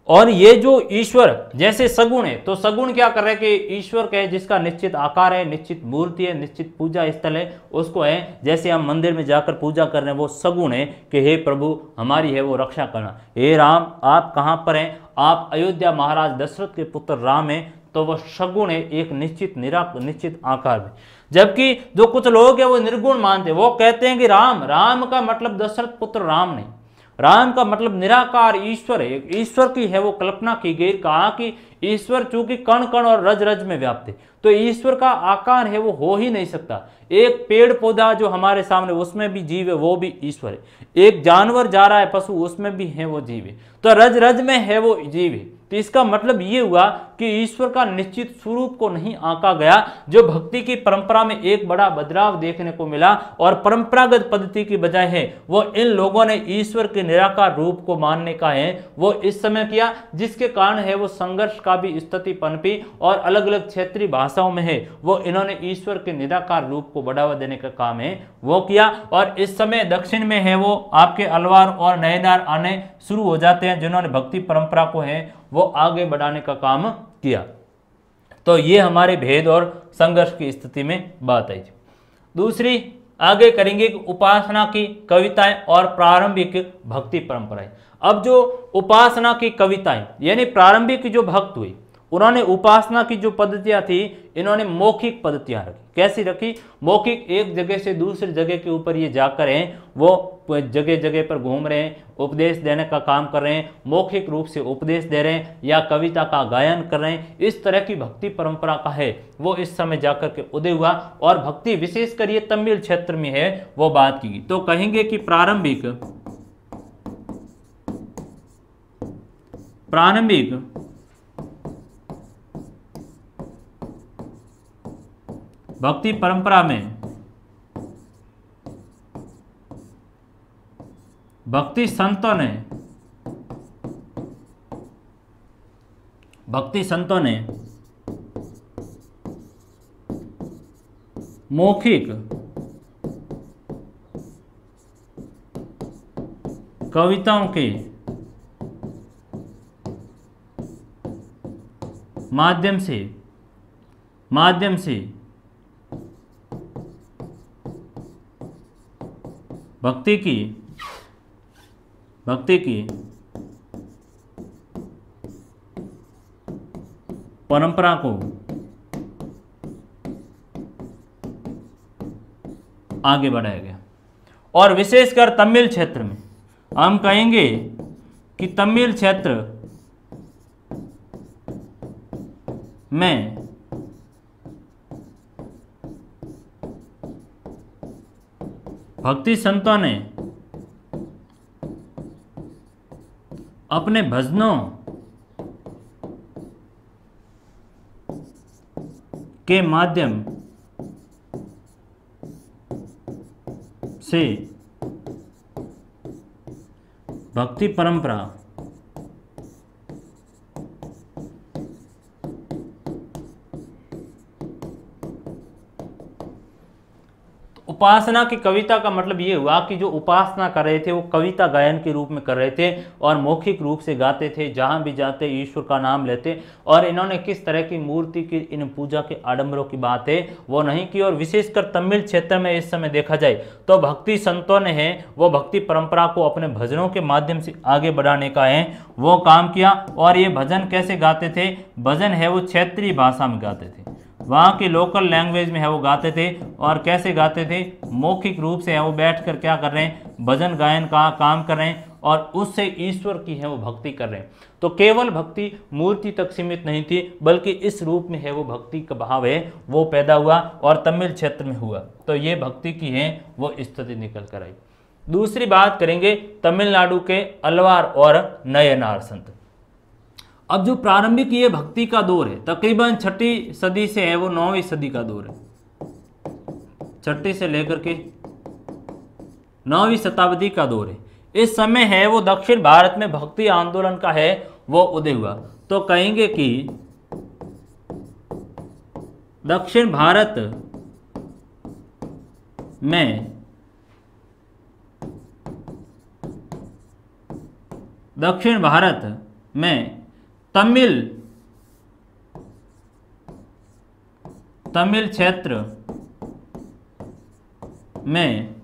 और ये जो ईश्वर जैसे सगुण है, तो सगुण क्या कर रहे हैं कि ईश्वर का है जिसका निश्चित आकार है, निश्चित मूर्ति है, निश्चित पूजा स्थल है, उसको है जैसे हम मंदिर में जाकर पूजा कर रहे हैं, वो सगुण है कि हे प्रभु हमारी है वो रक्षा करना। हे राम आप कहाँ पर हैं, आप अयोध्या महाराज दशरथ के पुत्र राम हैं, तो वह सगुण है एक निश्चित आकार में। जबकि जो कुछ लोग हैं वो निर्गुण मानते हैं, वो कहते हैं कि राम का मतलब दशरथ पुत्र राम नहीं, राम का मतलब निराकार ईश्वर है, ईश्वर की है वो कल्पना की गई। कहा कि ईश्वर चूंकि कण कण और रज रज में व्याप्त है, तो ईश्वर का आकार है वो हो ही नहीं सकता। एक पेड़ पौधा जो हमारे सामने उसमें भी जीव है, वो भी ईश्वर है। एक जानवर जा रहा है पशु, उसमें भी है वो जीव है, तो रज रज में है वो जीव है। तो इसका मतलब ये हुआ कि ईश्वर का निश्चित स्वरूप को नहीं आंका गया। जो भक्ति की परंपरा में एक बड़ा बदलाव देखने को मिला और परंपरागत पद्धति की बजाय है वो इन लोगों ने ईश्वर के निराकार रूप को मानने का है वो इस समय किया, जिसके कारण है वो संघर्ष का भी स्थिति पनपी और अलग अलग क्षेत्रीय भाषाओं में है वो इन्होंने ईश्वर के निराकार रूप को बढ़ावा देने का काम है वो किया। और इस समय दक्षिण में है वो आपके अलवार और नयनार आने शुरू हो जाते हैं, जिन्होंने भक्ति परंपरा को है वो आगे बढ़ाने का काम किया। तो ये हमारे भेद और संघर्ष की स्थिति में बात आई। दूसरी आगे करेंगे उपासना की कविताएं और प्रारंभिक भक्ति परंपराएं। अब जो उपासना की कविताएं यानी प्रारंभिक जो भक्त हुए, उन्होंने उपासना की जो पद्धतियां थी इन्होंने मौखिक पद्धतियां रखी। कैसी रखी, मौखिक, एक जगह से दूसरी जगह के ऊपर ये जाकर हैं वो जगह जगह पर घूम रहे हैं, उपदेश देने का काम कर रहे हैं, मौखिक रूप से उपदेश दे रहे हैं या कविता का गायन कर रहे हैं। इस तरह की भक्ति परंपरा का है वो इस समय जाकर के उदय हुआ और भक्ति विशेषकर ये तमिल क्षेत्र में है वो बात की। तो कहेंगे कि प्रारंभिक भक्ति परंपरा में भक्ति संतों ने मौखिक कविताओं के माध्यम से भक्ति की परंपरा को आगे बढ़ाया गया। और विशेषकर तमिल क्षेत्र में हम कहेंगे कि तमिल क्षेत्र में भक्ति संतों ने अपने भजनों के माध्यम से भक्ति परंपरा उपासना की कविता का मतलब ये हुआ कि जो उपासना कर रहे थे वो कविता गायन के रूप में कर रहे थे और मौखिक रूप से गाते थे, जहां भी जाते ईश्वर का नाम लेते। और इन्होंने किस तरह की मूर्ति की इन पूजा के आडंबरों की बात है वो नहीं की। और विशेषकर तमिल क्षेत्र में इस समय देखा जाए तो भक्ति संतों ने है वो भक्ति परंपरा को अपने भजनों के माध्यम से आगे बढ़ाने का है वो काम किया। और ये भजन कैसे गाते थे? भजन है वो क्षेत्रीय भाषा में गाते थे, वहाँ की लोकल लैंग्वेज में है वो गाते थे। और कैसे गाते थे? मौखिक रूप से है वो बैठकर क्या कर रहे हैं? भजन गायन का काम कर रहे हैं और उससे ईश्वर की है वो भक्ति कर रहे हैं। तो केवल भक्ति मूर्ति तक सीमित नहीं थी, बल्कि इस रूप में है वो भक्ति का भाव है वो पैदा हुआ और तमिल क्षेत्र में हुआ। तो ये भक्ति की है वो स्थिति निकल कर आई। दूसरी बात करेंगे तमिलनाडु के अलवार और नयनार संत। अब जो प्रारंभिक ये भक्ति का दौर है तकरीबन 6ठी सदी से है वो 9वीं सदी का दौर है, 6ठी से लेकर के 9वीं शताब्दी का दौर है। इस समय है वो दक्षिण भारत में भक्ति आंदोलन का है वो उदय हुआ। तो कहेंगे कि दक्षिण भारत में तमिल क्षेत्र में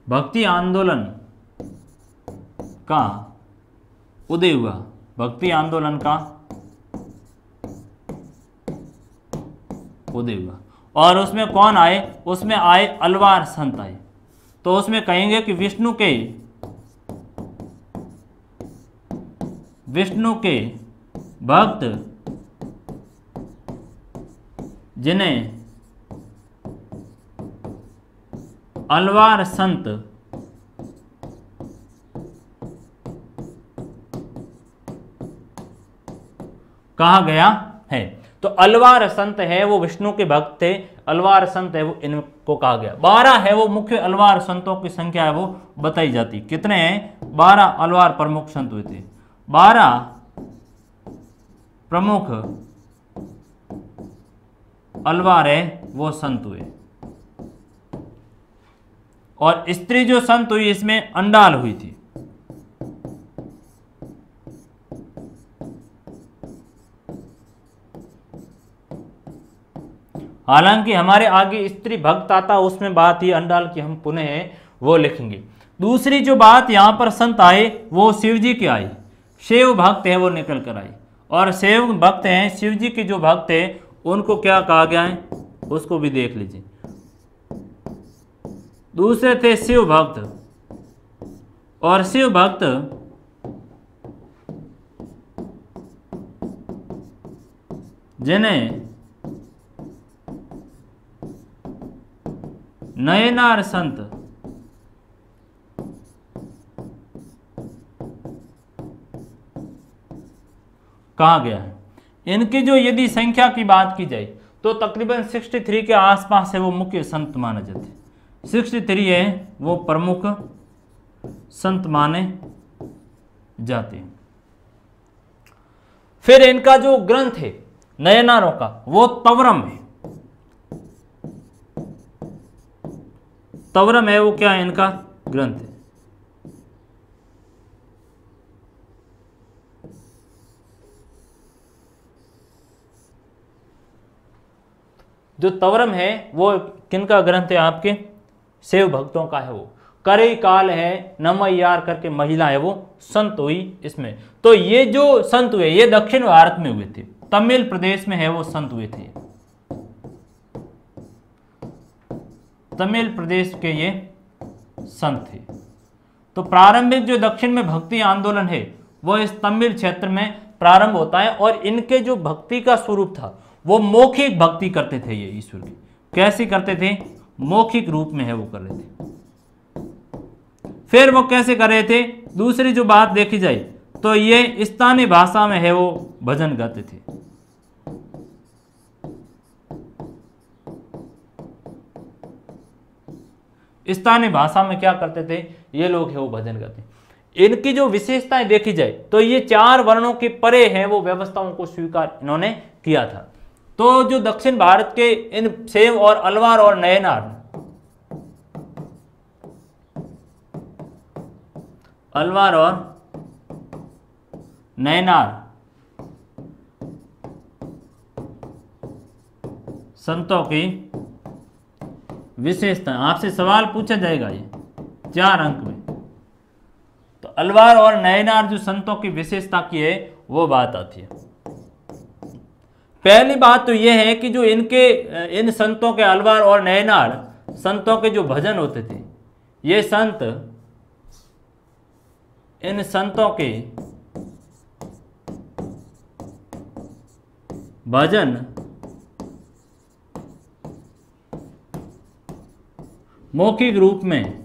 भक्ति आंदोलन का उदय हुआ। भक्ति आंदोलन का उदय हुआ और उसमें कौन आए? उसमें आए अलवार संत आए। तो उसमें कहेंगे कि विष्णु के भक्त जिन्हें अलवार संत कहा गया है। तो अलवार संत है वो विष्णु के भक्त थे, अलवार संत है वो इनको कहा गया। 12 है वो मुख्य अलवार संतों की संख्या है वो बताई जाती। कितने हैं? 12 अलवार प्रमुख संत हुए थे। 12 प्रमुख अलवार है वो संत हुए। और स्त्री जो संत हुई इसमें अंडाल हुई थी। हालांकि हमारे आगे स्त्री भक्त आता उसमें बात ही अंडाल की हम पुनः है वो लिखेंगे। दूसरी जो बात यहां पर संत आए वो शिव जी के आए, शिव भक्त है वो निकल कर आए। और शिव भक्त हैं, शिव जी के जो भक्त है उनको क्या कहा गया है उसको भी देख लीजिए। दूसरे थे शिव भक्त और शिव भक्त जिन्हें नयनार संत कहा गया है। इनकी जो यदि संख्या की बात की जाए तो तकरीबन 63 के आसपास है वो मुख्य संत माने जाते हैं। 63 है वो प्रमुख संत माने जाते हैं। फिर इनका जो ग्रंथ है नयनारों का वो तवरम है। तवरम है वो क्या है? इनका ग्रंथ है। जो तवरम है वो किनका ग्रंथ है? आपके शिव भक्तों का है वो। करे काल है नमैयार करके महिला है वो संत हुई इसमें। तो ये जो संत हुए ये दक्षिण भारत में हुए थे, तमिल प्रदेश में है वो संत हुए थे। तमिल प्रदेश के ये संत थे। तो प्रारंभिक जो दक्षिण में भक्ति आंदोलन है वो इस तमिल क्षेत्र में प्रारंभ होता है। और इनके जो भक्ति का स्वरूप था वो मौखिक भक्ति करते थे ये ईश्वर की। कैसी करते थे? मौखिक रूप में है वो कर रहे थे। फिर वो कैसे कर रहे थे, दूसरी जो बात देखी जाए तो ये स्थानीय भाषा में है वो भजन गाते थे। स्थानीय भाषा में क्या करते थे ये लोग है वो भजन गाते। इनकी जो विशेषताएं देखी जाए तो ये 4 वर्णों के परे हैं वो व्यवस्थाओं को स्वीकार इन्होंने किया था। तो जो दक्षिण भारत के इन सेव और अलवार और नयनार, अलवार और नयनार संतों की विशेषता, आपसे सवाल पूछा जाएगा ये 4 अंक में। तो अलवार और नयनार जो संतों की विशेषता की है वो बात आती है। पहली बात तो यह है कि जो इन संतों के अलवार और नयनार संतों के जो भजन होते थे, ये संत इन संतों के भजन मौखिक रूप में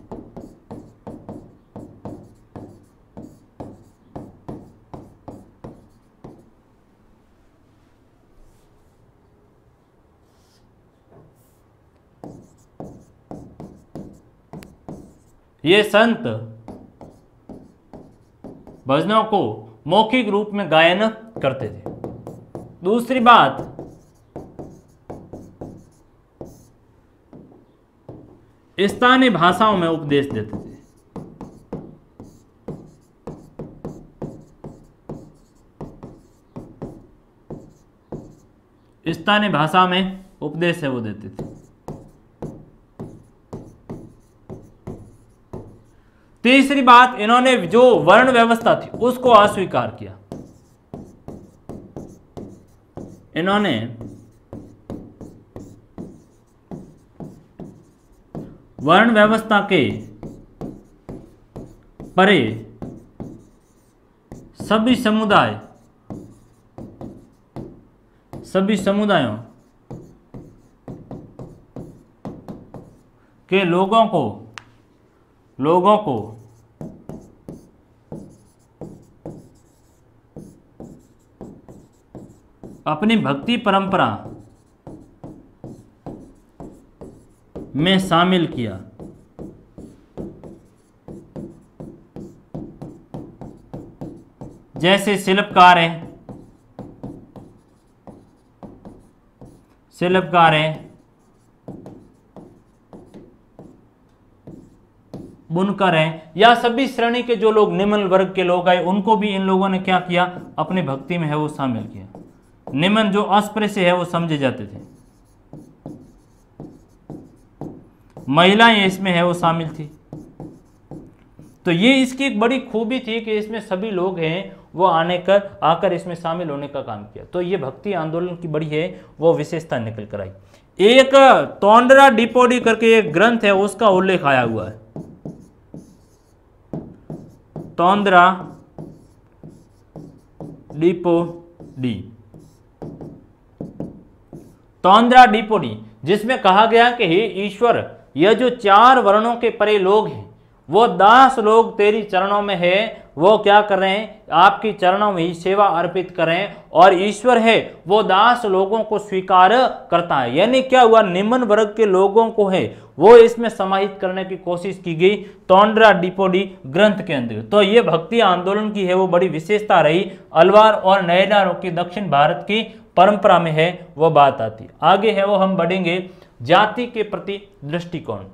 ये संत भजनों को मौखिक रूप में गायन करते थे। दूसरी बात, स्थानीय भाषाओं में उपदेश देते थे। स्थानीय भाषा में उपदेश है वो देते थे। तीसरी बात, इन्होंने जो वर्ण व्यवस्था थी उसको अस्वीकार किया। इन्होंने वर्ण व्यवस्था के परे सभी समुदायों के लोगों को अपनी भक्ति परंपरा में शामिल किया। जैसे शिल्पकार हैं, बुनकर हैं, या सभी श्रेणी के जो लोग निम्न वर्ग के लोग आए उनको भी इन लोगों ने क्या किया, अपनी भक्ति में है वो शामिल किया। निम्न जो अस्पृश्य है वो समझे जाते थे, महिलाएं इसमें है वो शामिल थी। तो ये इसकी एक बड़ी खूबी थी कि इसमें सभी लोग हैं वो आकर इसमें शामिल होने का काम किया। तो ये भक्ति आंदोलन की बड़ी है वो विशेषता निकल कर आई। एक तोंडरा डिपोडी करके एक ग्रंथ है उसका उल्लेख आया हुआ है। तोंडरा डिपोडी, जिसमें कहा गया कि हे ईश्वर, यह जो 4 वर्णों के परे लोग हैं वो दास लोग तेरी चरणों में है, वो क्या कर रहे हैं, आपकी चरणों में ही सेवा अर्पित कर रहे हैं, और ईश्वर है वो दास लोगों को स्वीकार करता है। यानी क्या हुआ, निम्न वर्ग के लोगों को है वो इसमें समाहित करने की कोशिश की गई तोंडरा डिपोडी ग्रंथ के अंदर। तो ये भक्ति आंदोलन की है वो बड़ी विशेषता रही। अलवार और नयनारों की दक्षिण भारत की परंपरा में है वो बात आती। आगे है वो हम बढ़ेंगे जाति के प्रति दृष्टिकोण।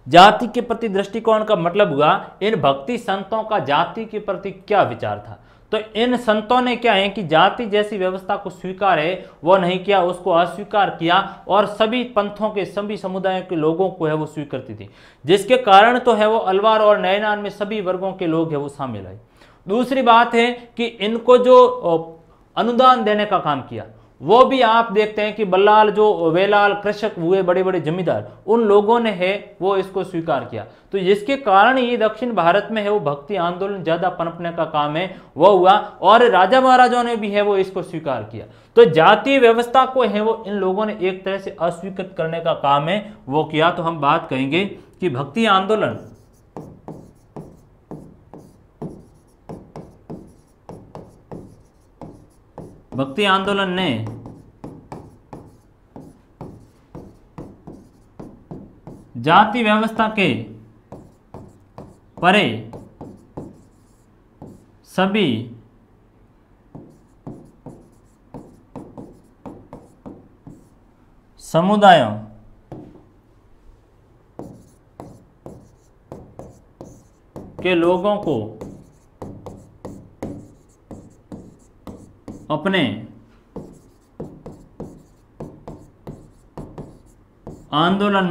जाति के प्रति दृष्टिकोण का मतलब हुआ इन भक्ति संतों का जाति के प्रति क्या विचार था। तो इन संतों ने क्या है कि जाति जैसी व्यवस्था को स्वीकार है वो नहीं किया, उसको अस्वीकार किया, और सभी पंथों के सभी समुदायों के लोगों को है वो स्वीकृति थी, जिसके कारण तो है वो अलवार और नयनार में सभी वर्गों के लोग है वो शामिल आए। दूसरी बात है कि इनको जो अनुदान देने का काम किया वो भी आप देखते हैं कि बल्लाल जो वेलाल कृषक हुए, बड़े बड़े जमींदार, उन लोगों ने है वो इसको स्वीकार किया। तो जिसके कारण ये दक्षिण भारत में है वो भक्ति आंदोलन ज्यादा पनपने का काम है वो हुआ, और राजा महाराजाओं ने भी है वो इसको स्वीकार किया। तो जातीय व्यवस्था को है वो इन लोगों ने एक तरह से अस्वीकृत करने का काम है वो किया। तो हम बात कहेंगे कि भक्ति आंदोलन ने जाति व्यवस्था के परे सभी समुदायों के लोगों को अपने आंदोलन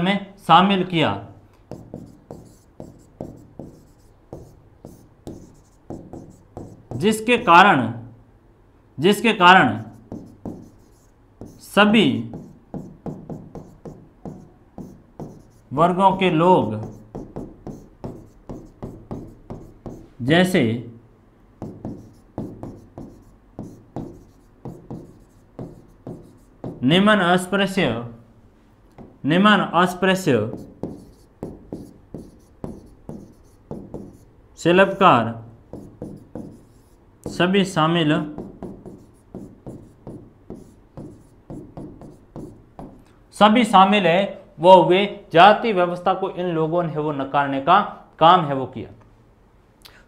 में शामिल किया। जिसके कारण सभी वर्गों के लोग जैसे निम्न अस्पृश्य शिल्पकार सभी शामिल है वो हुए। जाति व्यवस्था को इन लोगों ने वो नकारने का काम है वो किया।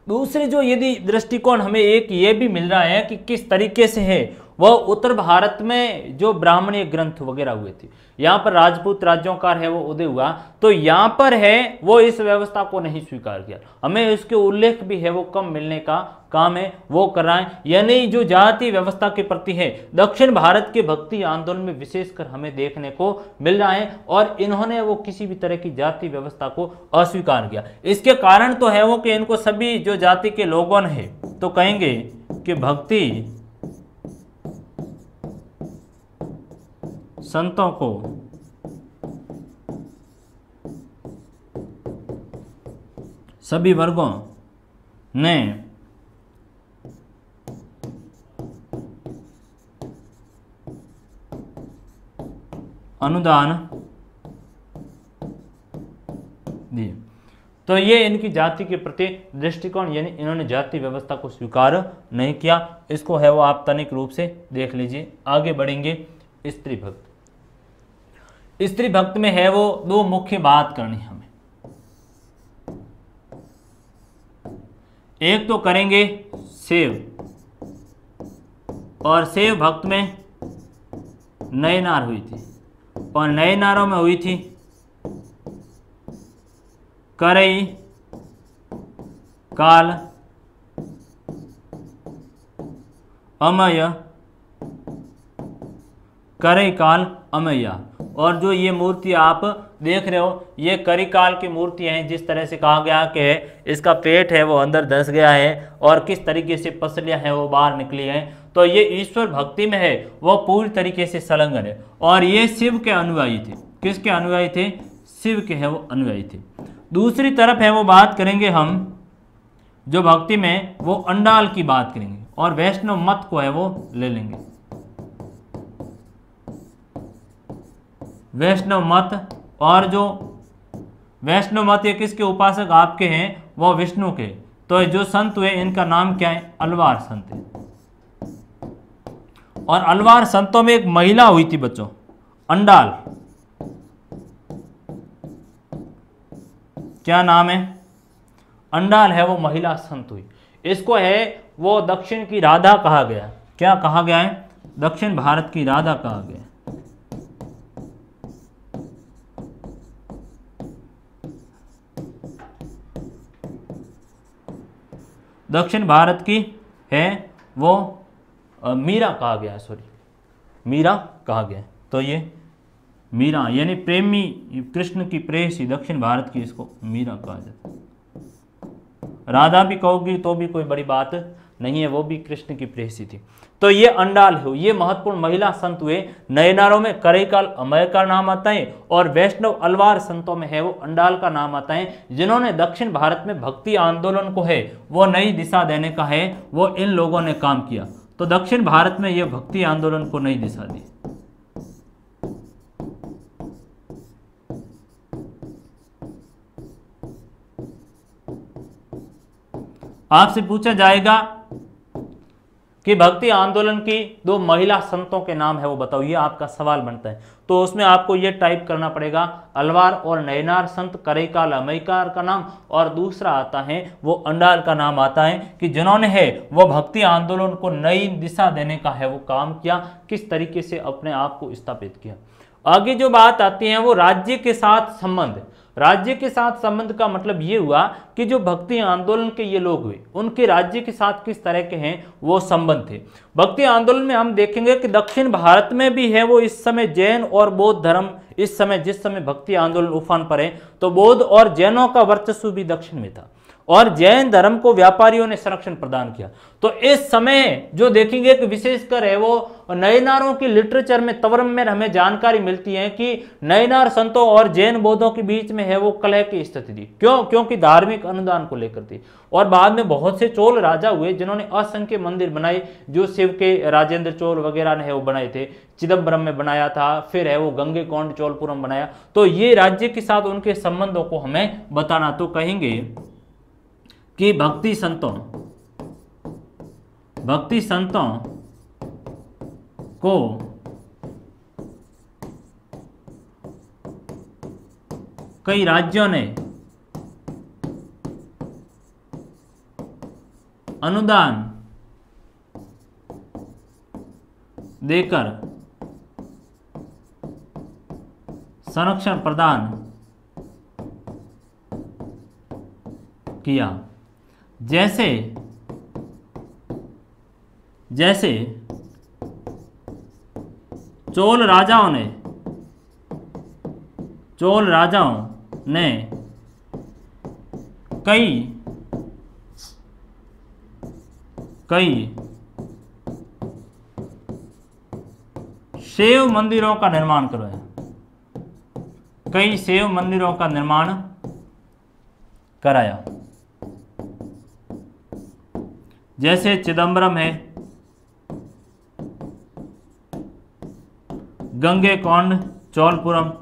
दूसरी जो यदि दृष्टिकोण हमें एक ये भी मिल रहा है कि किस तरीके से है वह उत्तर भारत में जो ब्राह्मणीय ग्रंथ वगैरह हुए थे, यहाँ पर राजपूत राज्यों का है वो उदय हुआ, तो यहाँ पर है वो इस व्यवस्था को नहीं स्वीकार किया। हमें इसके उल्लेख भी है वो कम मिलने का काम है वो कर रहा है। यानी जो जाति व्यवस्था के प्रति है दक्षिण भारत के भक्ति आंदोलन में विशेषकर हमें देखने को मिल रहा है, और इन्होंने वो किसी भी तरह की जाति व्यवस्था को अस्वीकार किया। इसके कारण तो है वो कि इनको सभी जो जाति के लोगों ने तो कहेंगे कि भक्ति संतों को सभी वर्गों ने अनुदान दिए। तो ये इनकी जाति के प्रति दृष्टिकोण, यानी इन्होंने जाति व्यवस्था को स्वीकार नहीं किया। इसको है वो आप तनिक रूप से देख लीजिए। आगे बढ़ेंगे। स्त्री भक्त, स्त्री भक्त में है वो दो मुख्य बात करनी हमें। एक तो करेंगे शैव, और शैव भक्त में नए नार हुई थी, और नए नारों में हुई थी करई काल अमय, करई काल अमैया। और जो ये मूर्ति आप देख रहे हो ये करिकाल की मूर्तियां हैं। जिस तरह से कहा गया कि इसका पेट है वो अंदर धंस गया है और किस तरीके से पसलियां हैं वो बाहर निकली हैं, तो ये ईश्वर भक्ति में है वो पूरी तरीके से संलग्न है। और ये शिव के अनुयायी थे। किसके अनुयायी थे? शिव के है वो अनुयायी थे। दूसरी तरफ है वो बात करेंगे हम जो भक्ति में वो अंडाल की बात करेंगे, और वैष्णव मत को है वो ले लेंगे। वैष्णव मत, और जो वैष्णव मत ये किसके उपासक आपके हैं? वो विष्णु के। तो जो संत हुए इनका नाम क्या है? अलवार संत है। और अलवार संतों में एक महिला हुई थी बच्चों, अंडाल। क्या नाम है? अंडाल है वो महिला संत हुई। इसको है वो दक्षिण की राधा कहा गया। क्या कहा गया है? दक्षिण भारत की राधा कहा गया। दक्षिण भारत की है वो मीरा कहा गया, सॉरी मीरा कहा गया। तो ये मीरा यानी प्रेमी, कृष्ण की प्रेयसी, दक्षिण भारत की इसको मीरा कहा जाता है। राधा भी कहोगी तो भी कोई बड़ी बात नहीं है, वो भी कृष्ण की प्रेयसी थी। तो ये अंडाल है, ये महत्वपूर्ण महिला संत हुए। नयनारों में करईकाल अमय का नाम आता है और वैष्णव अलवार संतों में है वो अंडाल का नाम आता है, जिन्होंने दक्षिण भारत में भक्ति आंदोलन को है वो नई दिशा देने का है वो इन लोगों ने काम किया। तो दक्षिण भारत में ये भक्ति आंदोलन को नई दिशा दी। आपसे पूछा जाएगा कि भक्ति आंदोलन की दो महिला संतों के नाम है वो बताओ, ये आपका सवाल बनता है। तो उसमें आपको ये टाइप करना पड़ेगा अलवार और नयनार संत, करईकाल अमयकार का नाम, और दूसरा आता है वो अंडाल का नाम आता है कि जिन्होंने है वो भक्ति आंदोलन को नई दिशा देने का है वो काम किया, किस तरीके से अपने आप को स्थापित किया। आगे जो बात आती है वो राज्य के साथ संबंध। राज्य के साथ संबंध का मतलब ये हुआ कि जो भक्ति आंदोलन के ये लोग हुए उनके राज्य के साथ किस तरह के हैं वो संबंध थे। भक्ति आंदोलन में हम देखेंगे कि दक्षिण भारत में भी है वो इस समय जैन और बौद्ध धर्म, इस समय जिस समय भक्ति आंदोलन उफान पर है तो बौद्ध और जैनों का वर्चस्व भी दक्षिण में था और जैन धर्म को व्यापारियों ने संरक्षण प्रदान किया। तो इस समय जो देखेंगे कि विशेषकर है वो नयनारों की लिटरेचर में, तवरम में हमें जानकारी मिलती है कि नयनार संतों और जैन बौद्धों के बीच में है वो कलह की स्थिति थी। क्यों? क्योंकि धार्मिक अनुदान को लेकर थी। और बाद में बहुत से चोल राजा हुए जिन्होंने असंख्य मंदिर बनाए, जो शिव के राजेंद्र चोल वगैरह ने है वो बनाए थे, चिदम्बरम में बनाया था, फिर है वो गंगेकोंड चोलपुरम बनाया। तो ये राज्य के साथ उनके संबंधों को हमें बताना। तो कहेंगे कि भक्ति संतों को कई राज्यों ने अनुदान देकर संरक्षण प्रदान किया। जैसे चोल राजाओं ने कई शिव मंदिरों का निर्माण करवाया, कई शिव मंदिरों का निर्माण कराया। जैसे चिदम्बरम है, गंगेकोंड चोलपुरम,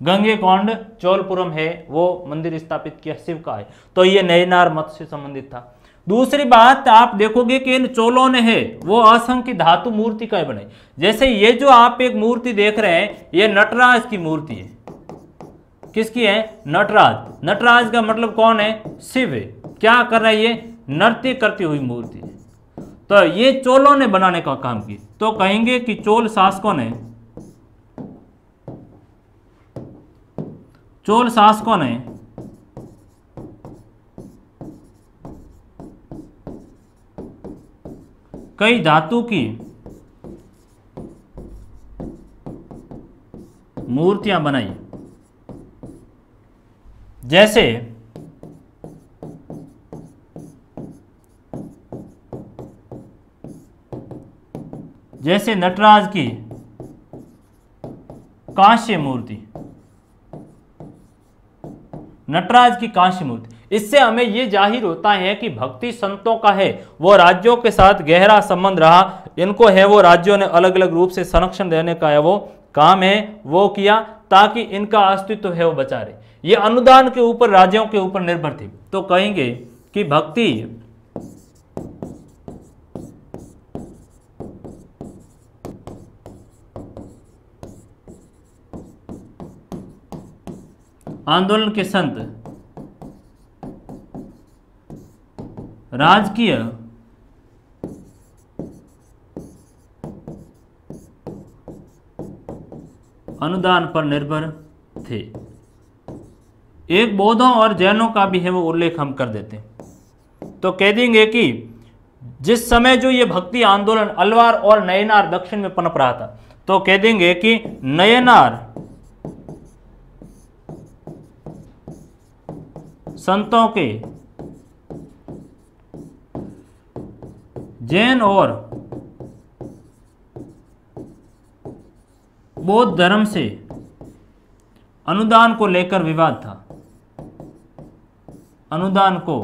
गंगेकोंड चोलपुरम है वो मंदिर स्थापित किया शिव का है। तो ये नयनार मत से संबंधित था। दूसरी बात आप देखोगे कि इन चोलों ने है वो असंख्य धातु मूर्ति का बनाई। जैसे ये जो आप एक मूर्ति देख रहे हैं ये नटराज की मूर्ति है। किसकी है? नटराज। नटराज का मतलब कौन है? शिव है। क्या कर रहा है ये? नृत्य करती हुई मूर्ति है। तो ये चोलों ने बनाने का काम किया। तो कहेंगे कि चोल शासकों ने कई धातु की मूर्तियां बनाई। जैसे नटराज की कांस्य मूर्ति, नटराज की कांस्य मूर्ति। इससे हमें यह जाहिर होता है कि भक्ति संतों का है वो राज्यों के साथ गहरा संबंध रहा। इनको है वो राज्यों ने अलग अलग रूप से संरक्षण देने का है वो काम है वो किया ताकि इनका अस्तित्व है वो बचा रहे। ये अनुदान के ऊपर, राज्यों के ऊपर निर्भर थे। तो कहेंगे कि भक्ति आंदोलन के संत राजकीय अनुदान पर निर्भर थे। एक बौद्धों और जैनों का भी है वो उल्लेख हम कर देते हैं। तो कह देंगे कि जिस समय जो ये भक्ति आंदोलन अलवार और नयनार दक्षिण में पनप रहा था तो कह देंगे कि नयनार संतों के जैन और बौद्ध धर्म से अनुदान को लेकर विवाद था। अनुदान को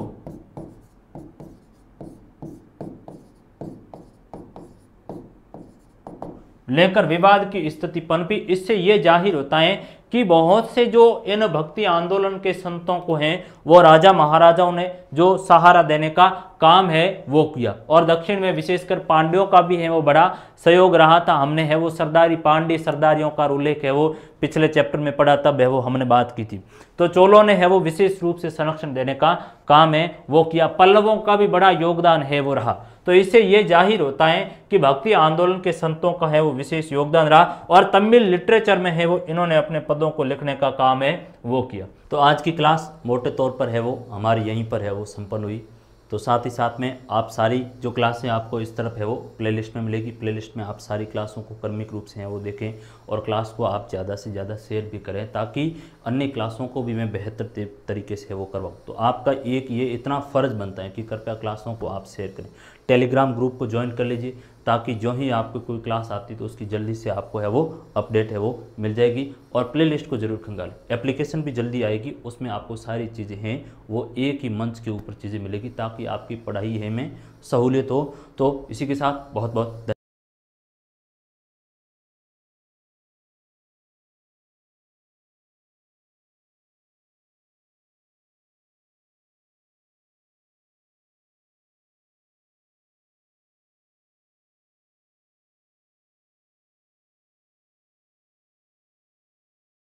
लेकर विवाद की स्थिति पनपी। इससे यह जाहिर होता है कि बहुत से जो इन भक्ति आंदोलन के संतों को हैं वो राजा महाराजाओं ने जो सहारा देने का काम है वो किया, और दक्षिण में विशेषकर पांड्यों का भी है वो बड़ा सहयोग रहा था। हमने है वो सरदारी पांड्य सरदारियों का उल्लेख है वो पिछले चैप्टर में पढ़ा, तब है वो हमने बात की थी। तो चोलों ने है वो विशेष रूप से संरक्षण देने का काम है वो किया। पल्लवों का भी बड़ा योगदान है वो रहा। तो इससे ये जाहिर होता है कि भक्ति आंदोलन के संतों का है वो विशेष योगदान रहा, और तमिल लिटरेचर में है वो इन्होंने अपने पदों को लिखने का काम है वो किया। तो आज की क्लास मोटे तौर पर है वो हमारी यहीं पर है वो संपन्न हुई। तो साथ ही साथ में आप सारी जो क्लासें आपको इस तरफ है वो प्लेलिस्ट में मिलेगी। प्लेलिस्ट में आप सारी क्लासों को क्रमिक रूप से है वो देखें, और क्लास को आप ज़्यादा से ज़्यादा शेयर भी करें ताकि अन्य क्लासों को भी मैं बेहतर तरीके से वो करवाऊँ। तो आपका एक ये इतना फ़र्ज़ बनता है कि कृपया क्लासों को आप शेयर करें। टेलीग्राम ग्रुप को ज्वाइन कर लीजिए ताकि जो ही आपको कोई क्लास आती तो उसकी जल्दी से आपको है वो अपडेट है वो मिल जाएगी। और प्लेलिस्ट को जरूर खंगालें। एप्लीकेशन भी जल्दी आएगी, उसमें आपको सारी चीज़ें हैं वो एक ही मंच के ऊपर चीज़ें मिलेगी ताकि आपकी पढ़ाई है में सहूलियत हो। तो इसी के साथ बहुत बहुत